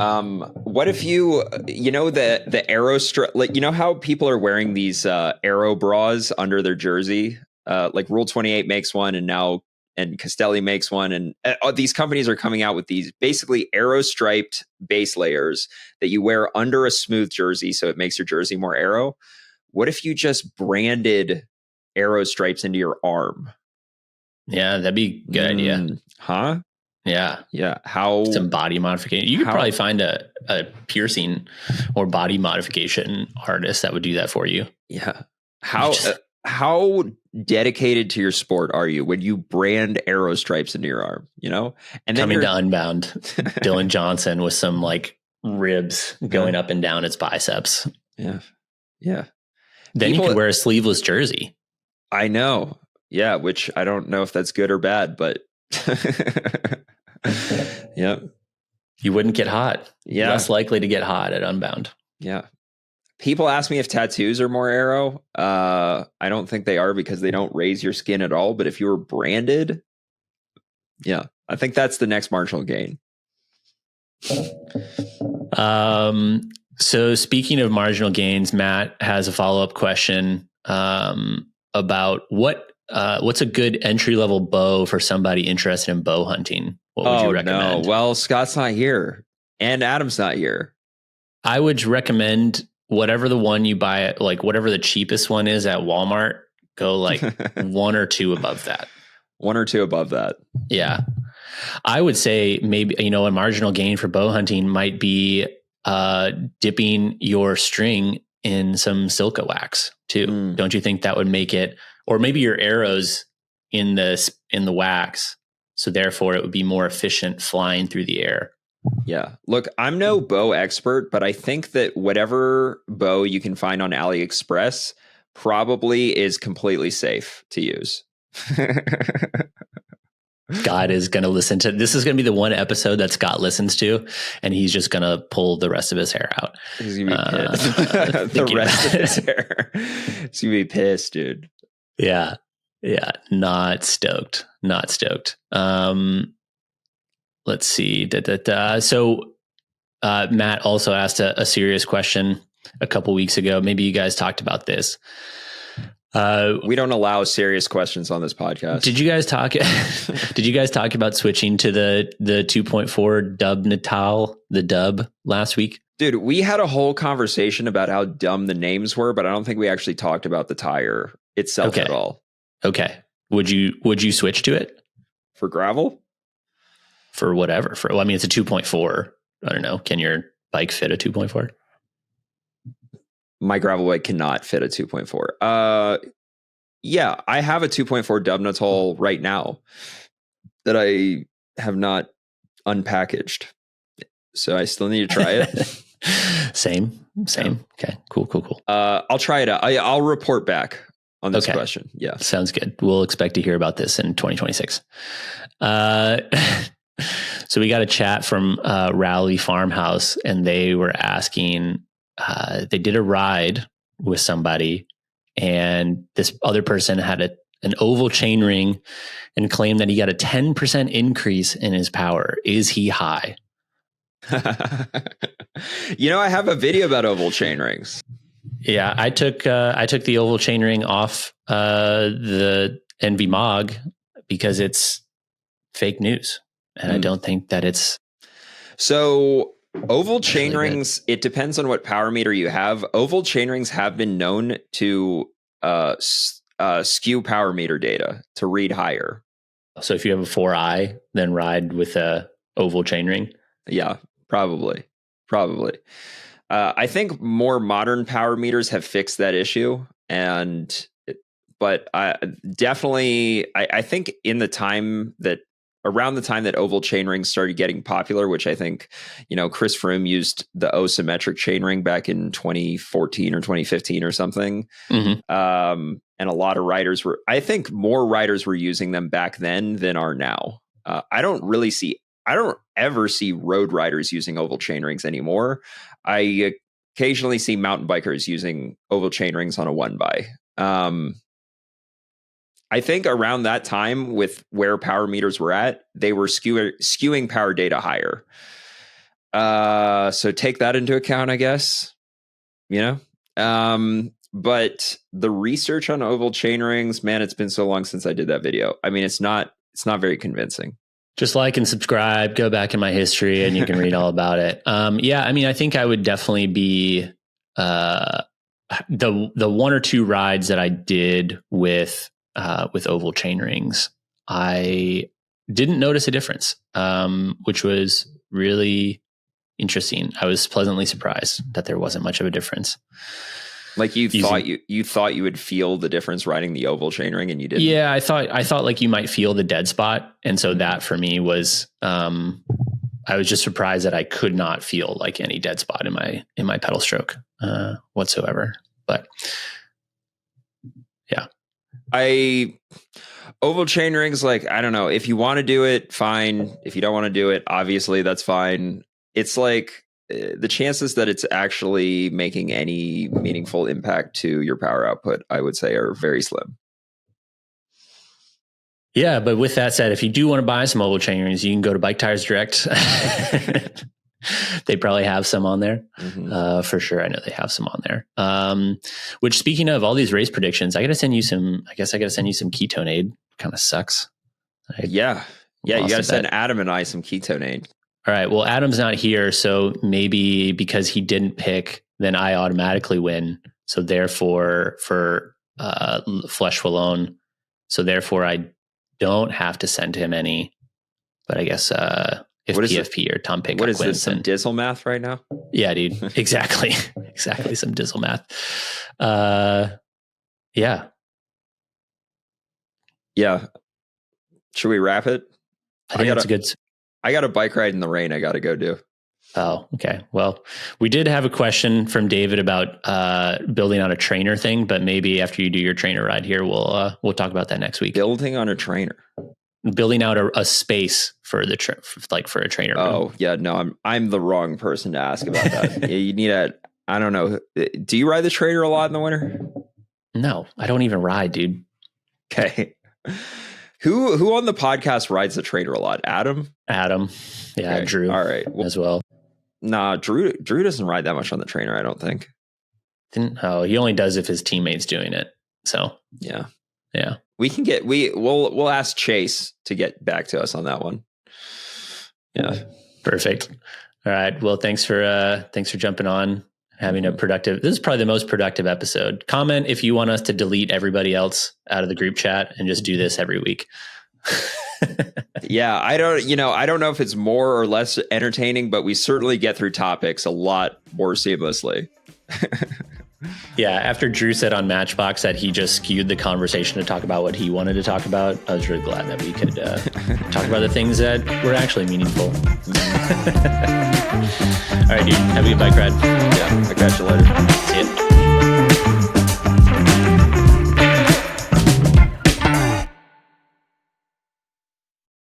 Speaker 1: What if the arrow like how people are wearing these arrow bras under their jersey? Like Rule 28 makes one, and Castelli makes one, and these companies are coming out with these basically arrow striped base layers that you wear under a smooth jersey, so it makes your jersey more arrow. What if you just branded arrow stripes into your arm?
Speaker 2: Yeah, that'd be a good idea.
Speaker 1: Huh?
Speaker 2: Yeah.
Speaker 1: Yeah. How?
Speaker 2: Some body modification. You could probably find a piercing or body modification artist that would do that for you.
Speaker 1: Yeah. How dedicated to your sport are you when you brand arrow stripes into your arm, And then
Speaker 2: coming to Unbound, Dylan Johnson with some like ribs going up and down its biceps.
Speaker 1: Yeah. Yeah.
Speaker 2: Then you could wear a sleeveless jersey.
Speaker 1: I know. Yeah. Which I don't know if that's good or bad, but yeah.
Speaker 2: You wouldn't get hot.
Speaker 1: Yeah.
Speaker 2: Less likely to get hot at Unbound.
Speaker 1: Yeah. People ask me if tattoos are more arrow. I don't think they are because they don't raise your skin at all. But if you were branded, yeah, I think that's the next marginal gain.
Speaker 2: So speaking of marginal gains, Matt has a follow-up question about what's a good entry-level bow for somebody interested in bow hunting. What would you recommend?
Speaker 1: No. Well, Scott's not here and Adam's not here.
Speaker 2: I would recommend whatever the one you buy, like whatever the cheapest one is at Walmart, go like 1 or 2 above that.
Speaker 1: 1 or 2 above that.
Speaker 2: Yeah. I would say maybe, a marginal gain for bow hunting might be dipping your string in some silica wax too. Don't you think that would make it, or maybe your arrows in the wax, so therefore it would be more efficient flying through the air.
Speaker 1: Yeah. Look, I'm no bow expert, but I think that whatever bow you can find on AliExpress probably is completely safe to use.
Speaker 2: God is going to listen to this. Is going to be the one episode that Scott listens to, and he's just going to pull the rest of his hair out.
Speaker 1: He's going to be pissed. The rest of his hair. He's going to be pissed, dude.
Speaker 2: Yeah. Yeah. Not stoked. Let's see. So Matt also asked a serious question a couple weeks ago. Maybe you guys talked about this.
Speaker 1: We don't allow serious questions on this podcast.
Speaker 2: Did you guys talk about switching to the 2.4 Dub Natal, the Dub, last week?
Speaker 1: Dude, we had a whole conversation about how dumb the names were, but I don't think we actually talked about the tire itself at all. Okay.
Speaker 2: Would you switch to it?
Speaker 1: For gravel?
Speaker 2: For whatever. It's a 2.4. I don't know. Can your bike fit a 2.4?
Speaker 1: My gravel bike cannot fit a 2.4. Yeah, I have a 2.4 Dub Natal right now that I have not unpackaged. So I still need to try it.
Speaker 2: Same. Okay, cool.
Speaker 1: I'll try it out. I'll report back on this question. Yeah.
Speaker 2: Sounds good. We'll expect to hear about this in 2026. So we got a chat from Rowley Farmhouse, and they were asking, they did a ride with somebody, and this other person had an oval chain ring and claimed that he got a 10% increase in his power. Is he high?
Speaker 1: I have a video about oval chain rings.
Speaker 2: Yeah, I took the oval chain ring off the Envy Mog because it's fake news, and I don't think that it's
Speaker 1: so. Oval chain rings, it depends on what power meter you have. Oval chain rings have been known to skew power meter data to read higher.
Speaker 2: So if you have a 4i, then ride with a oval chain ring? Yeah,
Speaker 1: probably. I think more modern power meters have fixed that issue. But I think around the time that oval chain rings started getting popular, which I think, Chris Froome used the O-symmetric chain ring back in 2014 or 2015 or something. Mm-hmm. And a lot of riders I think more riders were using them back then than are now. I don't ever see road riders using oval chain rings anymore. I occasionally see mountain bikers using oval chain rings on a one by. I think around that time with where power meters were at, they were skewing power data higher. So take that into account, I guess, but the research on oval chain rings, man, it's been so long since I did that video. I mean, it's not very convincing.
Speaker 2: Just like and subscribe, go back in my history and you can read all about it. Yeah, I mean, I think I would definitely be the one or two rides that I did with oval chain rings. I didn't notice a difference, which was really interesting. I was pleasantly surprised that there wasn't much of a difference.
Speaker 1: Like you thought you would feel the difference riding the oval chain ring, and you didn't.
Speaker 2: Yeah, I thought like you might feel the dead spot, and so that for me was I was just surprised that I could not feel like any dead spot in my pedal stroke whatsoever. But yeah,
Speaker 1: oval chain rings, like, I don't know, if you want to do it, fine. If you don't want to do it, obviously that's fine. It's like the chances that it's actually making any meaningful impact to your power output, I would say, are very slim.
Speaker 2: Yeah, but with that said, if you do want to buy some oval chain rings, you can go to Bike Tires Direct. They probably have some on there. For sure. I know they have some on there. Which, speaking of all these race predictions, I got to send you some KETONEAID. Kind of sucks.
Speaker 1: Yeah. You got to send Adam and I some KETONEAID.
Speaker 2: All right. Well, Adam's not here, so maybe because he didn't pick, then I automatically win. So therefore, for Flesh Wallone, so therefore I don't have to send him any. But I guess if PFP or Tom Pickup wins,
Speaker 1: this, some Dizzle math right now?
Speaker 2: Yeah, dude. Exactly. Exactly. Some Dizzle math. Yeah.
Speaker 1: Yeah. Should we wrap it?
Speaker 2: I think that's a good.
Speaker 1: I got a bike ride in the rain I got to go do.
Speaker 2: Oh, okay. Well, we did have a question from David about building on a trainer thing, but maybe after you do your trainer ride here, we'll talk about that next week.
Speaker 1: Building on a trainer.
Speaker 2: Building out a space for the for a trainer.
Speaker 1: Oh, yeah. No, I'm the wrong person to ask about that. You need I don't know. Do you ride the trainer a lot in the winter?
Speaker 2: No, I don't even ride, dude.
Speaker 1: Okay. Who on the podcast rides the trainer a lot? Adam?
Speaker 2: Yeah, okay. Drew.
Speaker 1: All right.
Speaker 2: As well.
Speaker 1: Nah, Drew doesn't ride that much on the trainer, I don't think.
Speaker 2: He only does if his teammate's doing it. So
Speaker 1: yeah.
Speaker 2: We'll
Speaker 1: ask Chase to get back to us on that one. Yeah.
Speaker 2: Perfect. All right. Well, thanks for jumping on, having a productive. This is probably the most productive episode. Comment if you want us to delete everybody else out of the group chat and just do this every week.
Speaker 1: Yeah, I don't know if it's more or less entertaining, but we certainly get through topics a lot more seamlessly.
Speaker 2: Yeah, after Drew said on Matchbox that he just skewed the conversation to talk about what he wanted to talk about, I was really glad that we could talk about the things that were actually meaningful. All right, dude, have a good bike ride.
Speaker 1: Yeah, I'll catch you later.
Speaker 2: See ya.